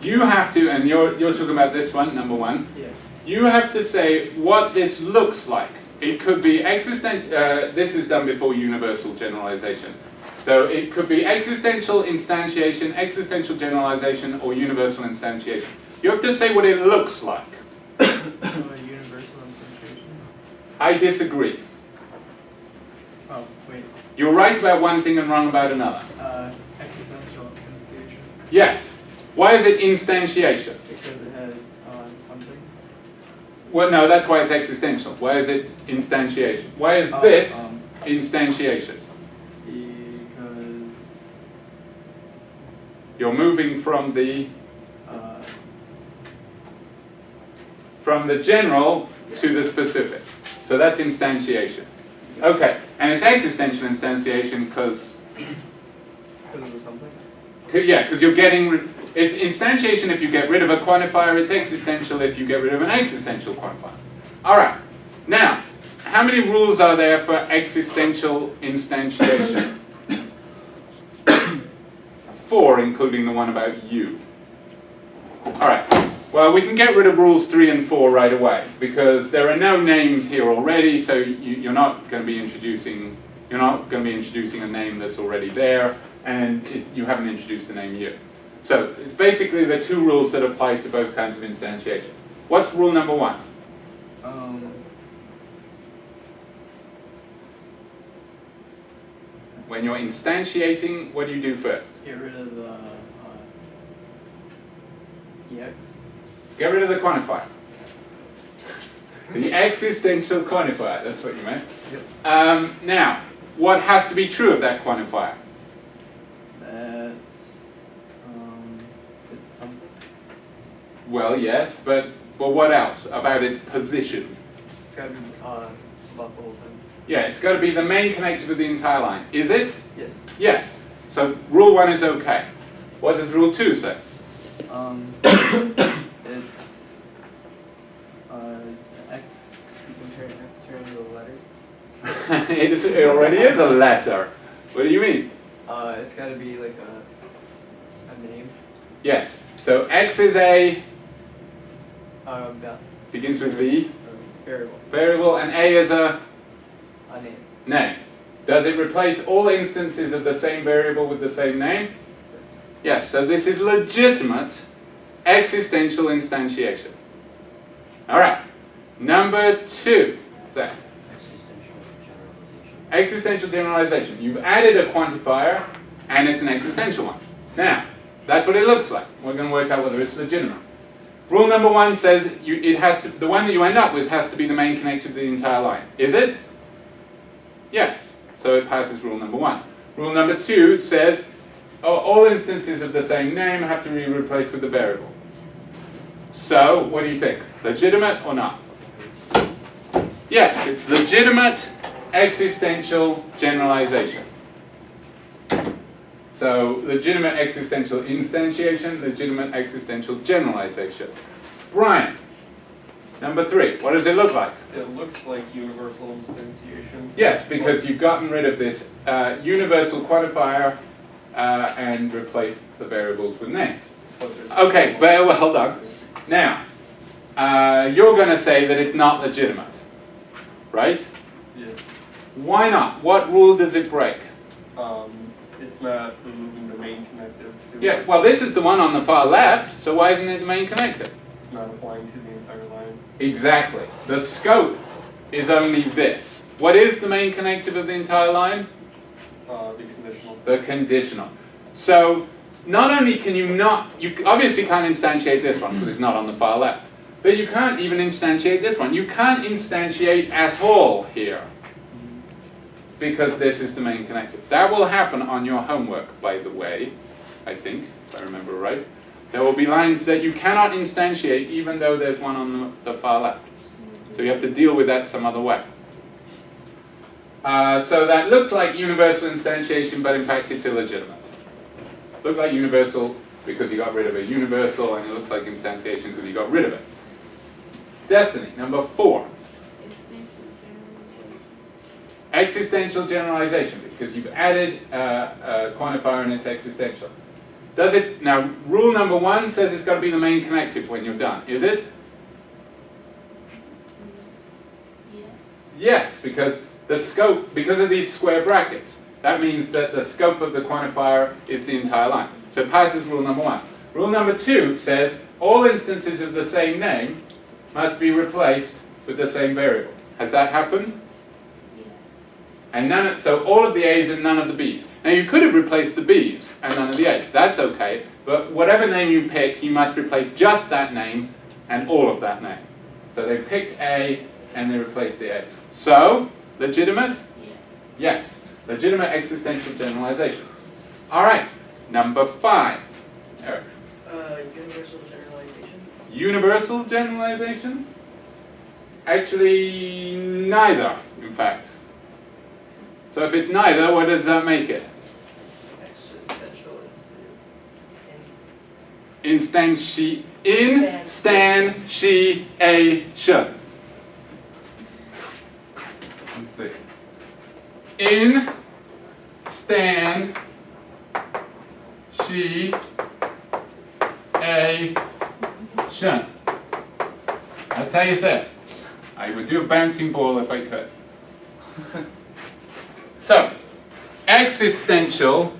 you have to, and you're talking about this one, number one. Yes. You have to say what this looks like. It could be this is done before universal generalization. So it could be existential instantiation, existential generalization, or universal instantiation. You have to say what it looks like. Universal instantiation? I disagree. Oh, wait. You're right about one thing and wrong about another. Existential instantiation. Yes. Why is it instantiation? Because it has something. Well, no, that's why it's existential. Why is it instantiation? Why is this instantiation? Because you're moving from the general to the specific. So that's instantiation. Okay, and it's existential instantiation because of the something? yeah, because you're getting it's instantiation if you get rid of a quantifier. It's existential if you get rid of an existential quantifier. All right. Now, how many rules are there for existential instantiation? 4, including the one about U. All right. Well, we can get rid of rules 3 and 4 right away because there are no names here already. So you're not going to be introducing a name that's already there, and you haven't introduced the name U. So it's basically the two rules that apply to both kinds of instantiation. What's rule number 1? When you're instantiating, what do you do first? Get rid of the EX. Get rid of the quantifier. The existential quantifier, that's what you meant. Yep. Now, what has to be true of that quantifier? That it's something. Well, yes, but what else about its position? It's got to be about the whole thing. Yeah, it's got to be the main connector of the entire line. Is it? Yes. Yes. So rule 1 is okay. What does rule 2 say? It's X. You can turn X into a letter. It already is a letter. What do you mean? It's got to be like a name. Yes. So X is a, Yeah. begins with V, Variable. variable, and A is a Name. name. Does it replace all instances of the same variable with the same name? Yes, so this is legitimate existential instantiation. All right, number 2. Zach. Existential generalization. Existential generalization. You've added a quantifier, and it's an existential one. Now, that's what it looks like. We're going to work out whether it's legitimate. Rule number 1 says the one that you end up with has to be the main connector of the entire line. Is it? Yes. So it passes rule number 1. Rule number 2 says all instances of the same name have to be replaced with the variable. So, what do you think? Legitimate or not? Yes, it's legitimate existential generalization. So, legitimate existential instantiation, legitimate existential generalization. Brian, number 3, what does it look like? It looks like universal instantiation. Yes, because you've gotten rid of this universal quantifier and replaced the variables with names. Okay, well, hold on. Now, you're going to say that it's not legitimate, right? Yeah. Why not? What rule does it break? It's not removing the main connective. Yeah, well, this is the one on the far left, so why isn't it the main connector? It's not applying to the entire line. Exactly. The scope is only this. What is the main connective of the entire line? The conditional. The conditional. So, not only can you obviously can't instantiate this one because it's not on the far left, but you can't even instantiate this one. You can't instantiate at all here because this is the main connector. That will happen on your homework, by the way, I think, if I remember right. There will be lines that you cannot instantiate even though there's one on the far left. So you have to deal with that some other way. So that looked like universal instantiation, but in fact it's illegitimate. Looked like universal because you got rid of a universal, and it looks like instantiation because you got rid of it. Destiny, number 4. Existential generalization, because you've added a quantifier and it's existential. Does it, now rule number 1 says it's got to be the main connective when you're done. Is it? Yes, because the scope, because of these square brackets, that means that the scope of the quantifier is the entire line. So it passes rule number 1. Rule number 2 says all instances of the same name must be replaced with the same variable. Has that happened? And so all of the A's and none of the B's. Now you could have replaced the B's and none of the A's. That's okay. But whatever name you pick, you must replace just that name and all of that name. So they picked A and they replaced the A's. So, legitimate? Yes. Legitimate existential generalization. All right. Number 5. Eric. Universal generalization. Universal generalization? Actually, neither, in fact. So if it's neither, what does that make it? Existential Instantiation. Let's see. Instantiation. That's how you say it. I would do a bouncing ball if I could. So, existential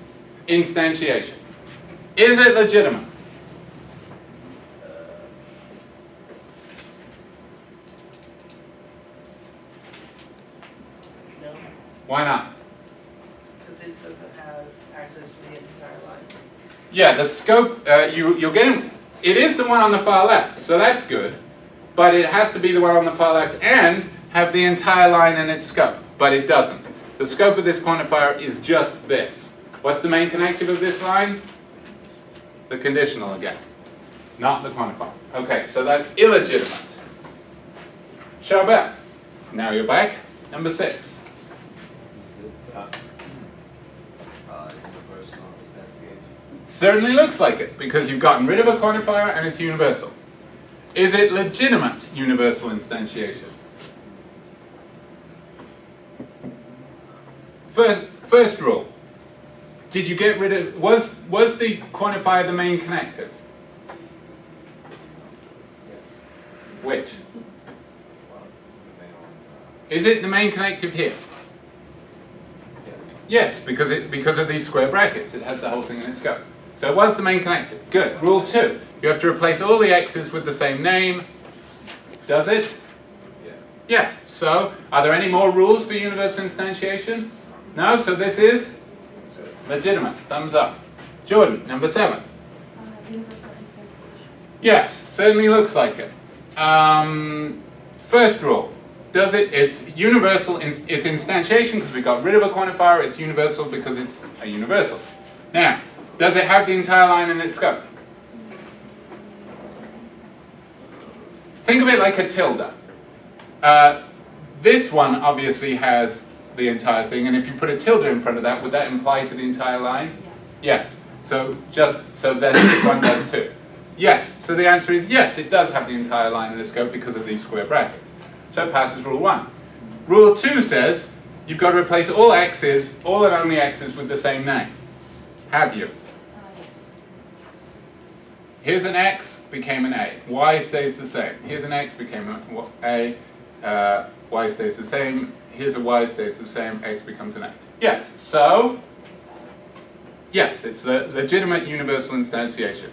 instantiation. Is it legitimate? No, Why not? because it doesn't have access to the entire line. Yeah, the scope, you're getting, it is the one on the far left, so that's good. But it has to be the one on the far left and have the entire line in its scope. But it doesn't. The scope of this quantifier is just this. What's the main connective of this line? The conditional again, not the quantifier. Okay, so that's illegitimate. Charbet. Now you're back. Number 6. Is it universal instantiation? Certainly looks like it, because you've gotten rid of a quantifier and it's universal. Is it legitimate universal instantiation? First rule. did you get rid of, was the quantifier the main connective? Which? Is it the main connective here? Yes, because of these square brackets. It has the whole thing in its scope. So it was the main connective. Good. Rule 2. You have to replace all the x's with the same name. Does it? Yeah. So, are there any more rules for universal instantiation? No? So this is legitimate. Thumbs up. Jordan, number 7. Universal instantiation. Yes, certainly looks like it. First rule. Does it? It's universal. It's instantiation because we got rid of a quantifier. It's universal because it's a universal. Now, does it have the entire line in its scope? Think of it like a tilde. This one obviously has the entire thing, and if you put a tilde in front of that, would that imply to the entire line? Yes. Yes. So then this one does too. Yes. So the answer is yes, it does have the entire line in the scope because of these square brackets. So it passes rule 1. Rule 2 says you've got to replace all x's, all and only x's with the same name. Have you? Yes. Here's an x, became an a. Y stays the same. Here's an x, became a. Y stays the same. Here's a y, stays the same. X becomes an a. Yes. So, yes, it's the legitimate universal instantiation.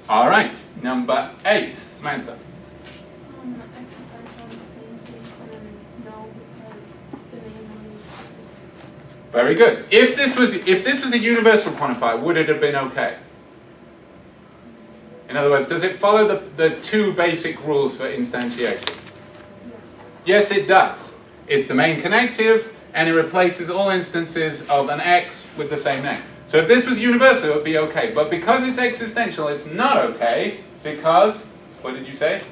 All right. Number 8, Samantha. Existential instantiation, no, because the name. Very good. If this was a universal quantifier, would it have been okay? In other words, does it follow the 2 basic rules for instantiation? Yes, it does. It's the main connective, and it replaces all instances of an x with the same name. So if this was universal, it would be okay. But because it's existential, it's not okay, because, what did you say?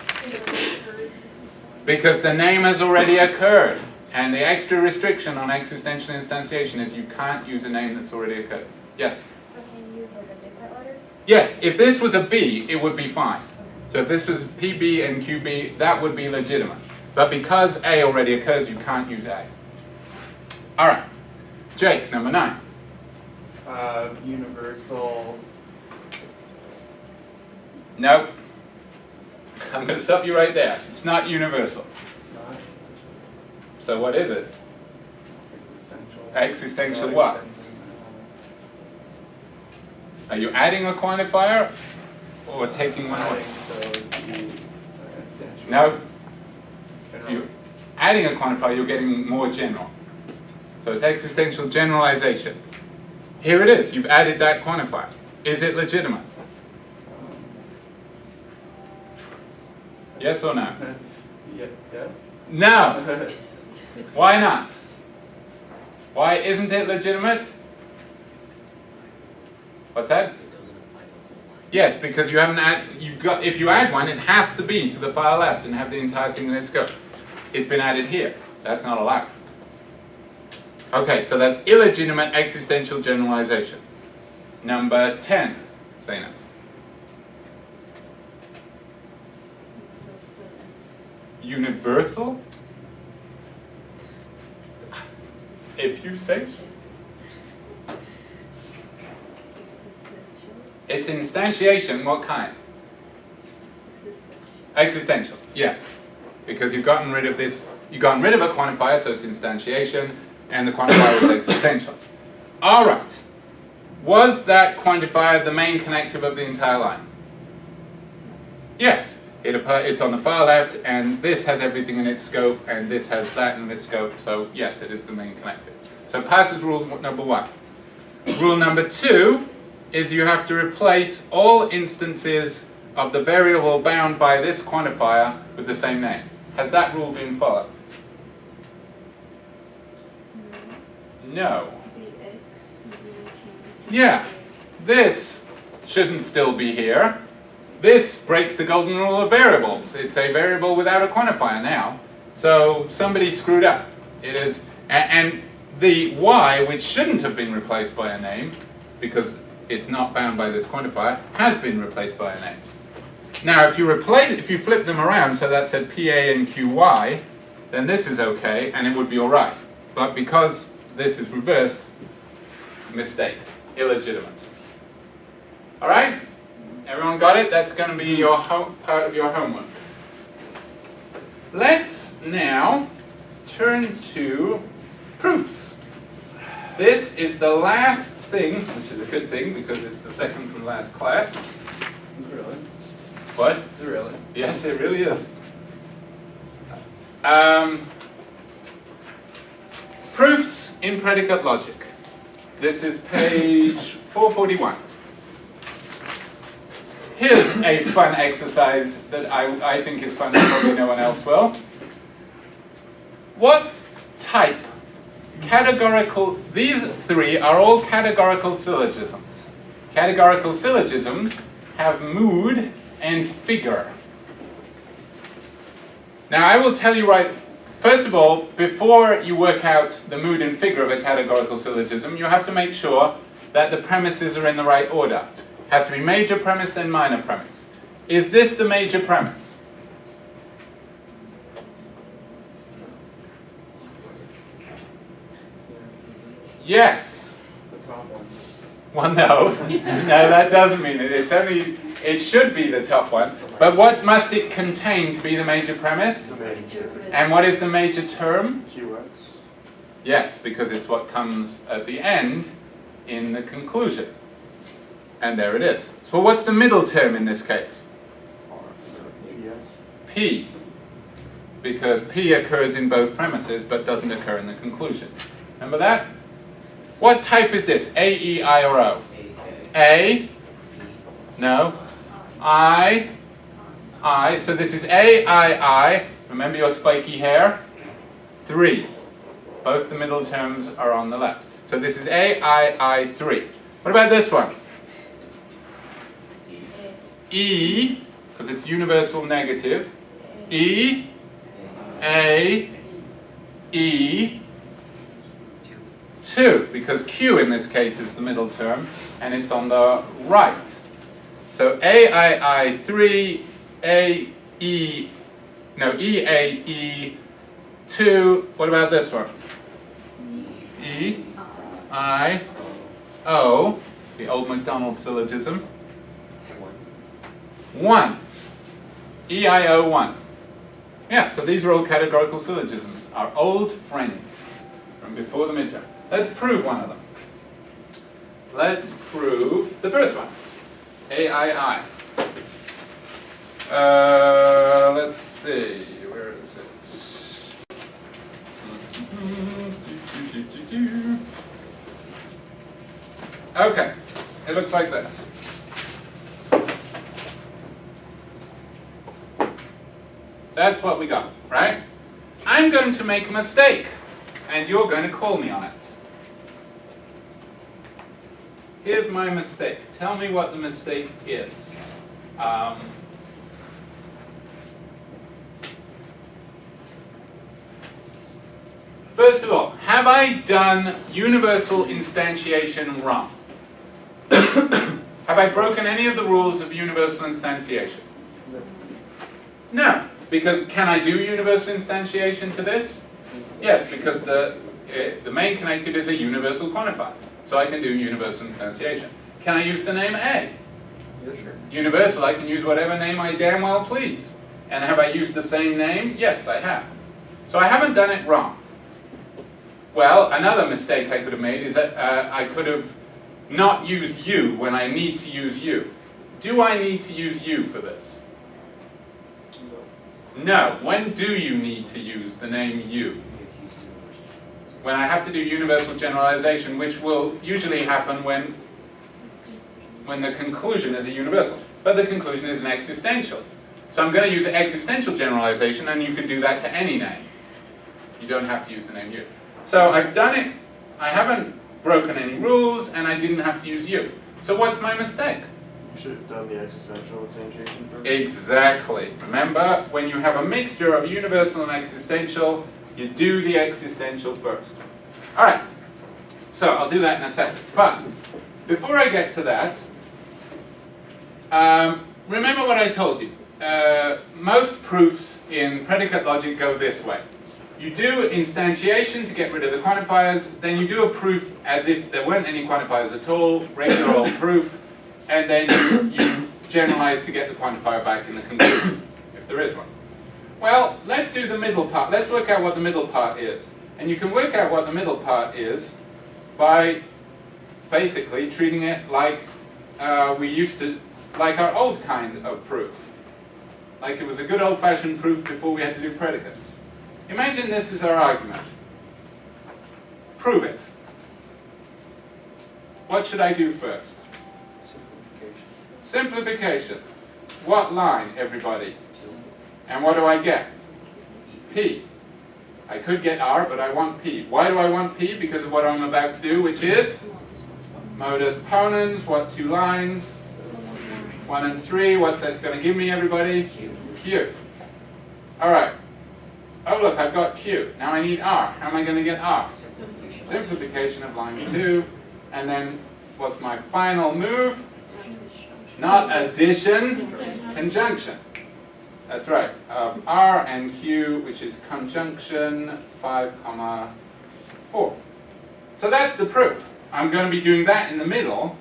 Because the name has already occurred. And the extra restriction on existential instantiation is you can't use a name that's already occurred. Yes? So can you use like a different letter? Yes, if this was a B, it would be fine. So if this was PB and QB, that would be legitimate. But because A already occurs, you can't use A. All right. Jake, number 9. Universal. Nope. I'm going to stop you right there. It's not universal. It's not So what is it? existential. Existential what? Are you adding a quantifier or taking one away? No. You're adding a quantifier, you're getting more general. So it's existential generalization. Here it is. You've added that quantifier. Is it legitimate? Yes or no? Yes. No. Why not? Why isn't it legitimate? What's that? Yes, because you haven't if you add one, it has to be to the far left and have the entire thing in its scope. It's been added here. That's not allowed. Okay, so that's illegitimate existential generalization. Number 10, Zainab. Universal? If you say so. It's instantiation, what kind? Existential, yes. Because you've gotten rid of this, you've gotten rid of a quantifier, so it's instantiation, and the quantifier is existential. All right. Was that quantifier the main connective of the entire line? Yes. It's on the far left, and this has everything in its scope, and this has that in its scope, so yes, it is the main connective. So passes rule number 1. Rule number 2 is you have to replace all instances of the variable bound by this quantifier with the same name. Has that rule been followed? No. Yeah, this shouldn't still be here. This breaks the golden rule of variables. It's a variable without a quantifier now. So somebody screwed up. It is, and the y, which shouldn't have been replaced by a name, because it's not bound by this quantifier, has been replaced by a name. Now, if you flip them around so that said PA and QY, then this is okay, and it would be all right. But because this is reversed, mistake. illegitimate. All right? Everyone got it? That's going to be your part of your homework. Let's now turn to proofs. This is the last thing, which is a good thing because it's the second from last class. Really? What? Is it really? Yes, it really is. Proofs in predicate logic. This is page 441. Here's a fun exercise that I think is fun and probably no one else will. What type, these three are all categorical syllogisms. Categorical syllogisms have mood and figure. Now I will tell you right, first of all, before you work out the mood and figure of a categorical syllogism, you have to make sure that the premises are in the right order. It has to be major premise, then minor premise. Is this the major premise? Yes. It's the top one. Well, no. No, that doesn't mean it. It should be the top one. But what must it contain to be the major premise? The major And what is the major term? QX. Yes, because it's what comes at the end in the conclusion. And there it is. So what's the middle term in this case? PS. P. Because P occurs in both premises but doesn't occur in the conclusion. Remember that? What type is this? A, E, I, or O? A? No. I. So this is A, I. Remember your spiky hair? 3. Both the middle terms are on the left. So this is A, I, 3. What about this one? E, because it's universal negative. E, A, E, 2, because Q in this case is the middle term, and it's on the right. So A, 3, A, E, no, E, A, E, 2. What about this one? E, I, O, the old MacDonald syllogism. 1. E-I-O 1. Yeah, so these are all categorical syllogisms, our old friends from before the midterm. Let's prove one of them. Let's prove the first one. A-I-I. Let's see, where is it? Okay, it looks like this. That's what we got, right? I'm going to make a mistake, and you're going to call me on it. Here's my mistake. Tell me what the mistake is. First of all, have I done universal instantiation wrong? Have I broken any of the rules of universal instantiation? No. Because can I do universal instantiation to this? Yes, because the main connected is a universal quantifier. So I can do universal instantiation. Can I use the name A? Yeah, sure. Universal, I can use whatever name I damn well please. And have I used the same name? Yes, I have. So I haven't done it wrong. Well, another mistake I could have made is that I could have not used you when I need to use you. Do I need to use you for this? No. When do you need to use the name you? When I have to do universal generalization, which will usually happen when the conclusion is a universal. But the conclusion is an existential. So I'm going to use existential generalization, and you can do that to any name. You don't have to use the name you. So I've done it. I haven't broken any rules, and I didn't have to use you. So what's my mistake? You should have done the existential instantiation first. Exactly. Remember, when you have a mixture of universal and existential, you do the existential first. All right. So I'll do that in a second. But before I get to that, remember what I told you. Most proofs in predicate logic go this way. You do instantiation to get rid of the quantifiers, then you do a proof as if there weren't any quantifiers at all, regular old proof, and then you generalize to get the quantifier back in the conclusion, if there is one. Well, let's do the middle part. Let's work out what the middle part is. And you can work out what the middle part is by basically treating it like like our old kind of proof. Like it was a good old-fashioned proof before we had to do predicates. Imagine this is our argument. Prove it. What should I do first? Simplification. What line, everybody? And what do I get? P. I could get R, but I want P. Why do I want P? Because of what I'm about to do, which is modus ponens. What two lines? 1 and 3. What's that going to give me, everybody? Q. All right. Oh, look, I've got Q. Now I need R. How am I going to get R? Simplification of line 2. And then what's my final move? Not addition, conjunction. That's right. R and Q, which is conjunction 5, 4. So that's the proof. I'm going to be doing that in the middle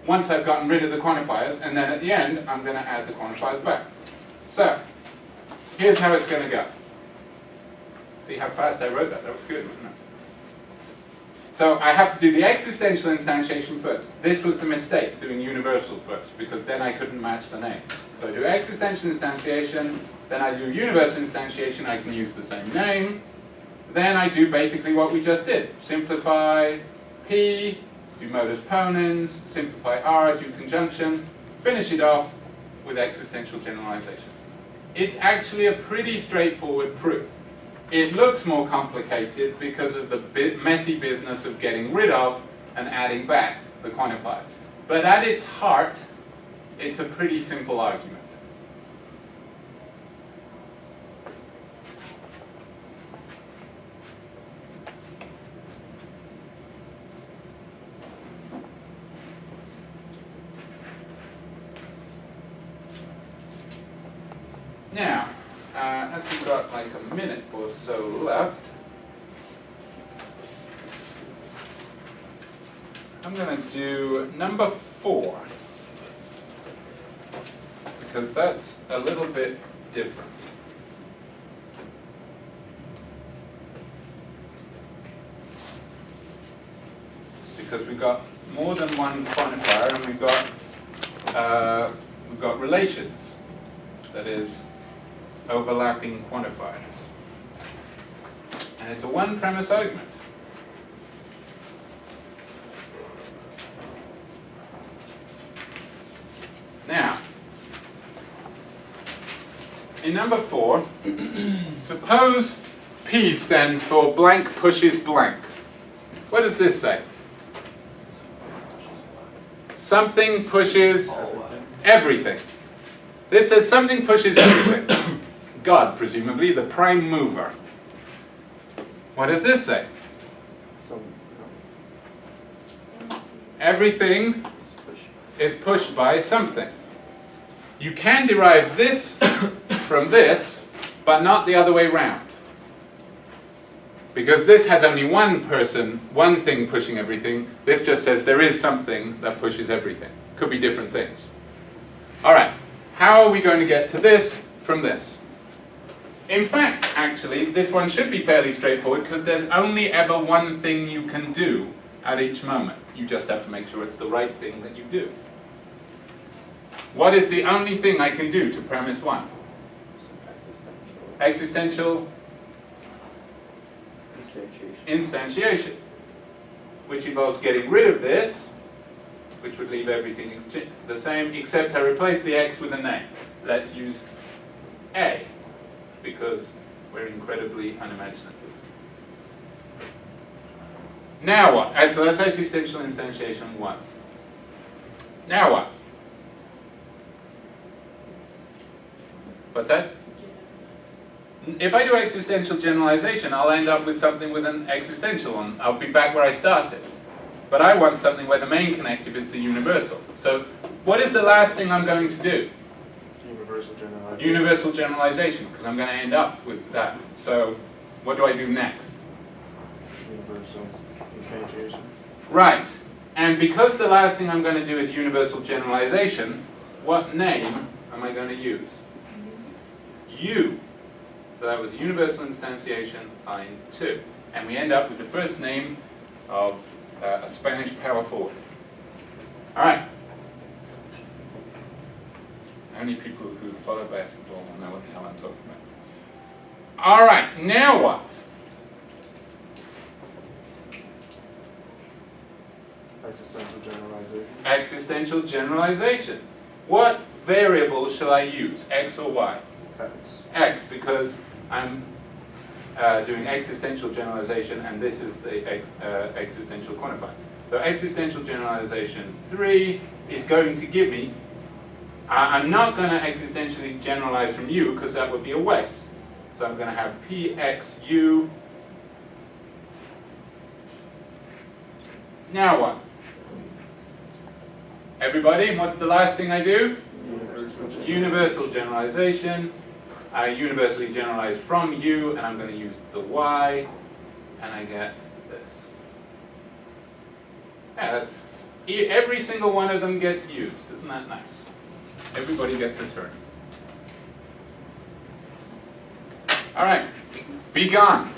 once I've gotten rid of the quantifiers, and then at the end I'm going to add the quantifiers back. So here's how it's going to go. See how fast I wrote that? That was good, wasn't it? So I have to do the existential instantiation first. This was the mistake, doing universal first, because then I couldn't match the name. So I do existential instantiation, then I do universal instantiation, I can use the same name. Then I do basically what we just did. Simplify P, do modus ponens, simplify R, do conjunction, finish it off with existential generalization. It's actually a pretty straightforward proof. It looks more complicated because of the messy business of getting rid of and adding back the quantifiers. But at its heart, it's a pretty simple argument. Now, as we've got like a minute or so left, I'm going to do number 4, because that's a little bit different. Because we've got more than one quantifier, and we've got relations, that is, overlapping quantifiers. And it's a one-premise argument. Now, in number 4, suppose P stands for blank pushes blank. What does this say? Something pushes everything. This says something pushes everything. God, presumably, the prime mover. What does this say? Everything is pushed by something. You can derive this from this, but not the other way round. Because this has only one person, one thing pushing everything. This just says there is something that pushes everything. Could be different things. All right, how are we going to get to this from this? In fact, actually, this one should be fairly straightforward because there's only ever one thing you can do at each moment. You just have to make sure it's the right thing that you do. What is the only thing I can do to premise 1? Existential instantiation, which involves getting rid of this, which would leave everything the same, except I replace the x with a name. Let's use A, because we're incredibly unimaginative. Now what? So that's existential instantiation 1. Now what? What's that? If I do existential generalization, I'll end up with something with an existential one. I'll be back where I started. But I want something where the main connective is the universal. So what is the last thing I'm going to do? Universal generalization. Universal generalization, because I'm going to end up with that. So What do I do next? Universal instantiation. Right. And because the last thing I'm going to do is universal generalization, what name am I going to use? U. So that was universal instantiation, line 2. And we end up with the first name of a Spanish power forward. All right. Only people who follow basketball will know what the hell I'm talking about. All right, now what? Existential generalization. Existential generalization. What variable shall I use, x or y? X. X, because I'm doing existential generalization, and this is the existential quantifier. So existential generalization 3 is going to give me, I'm not going to existentially generalize from U, because that would be a waste. So I'm going to have PXU. Now what? Everybody, what's the last thing I do? Universal generalization. I universally generalize from U, and I'm going to use the Y, and I get this. Yeah, that's, every single one of them gets used. Isn't that nice? Everybody gets a turn. All right, be gone.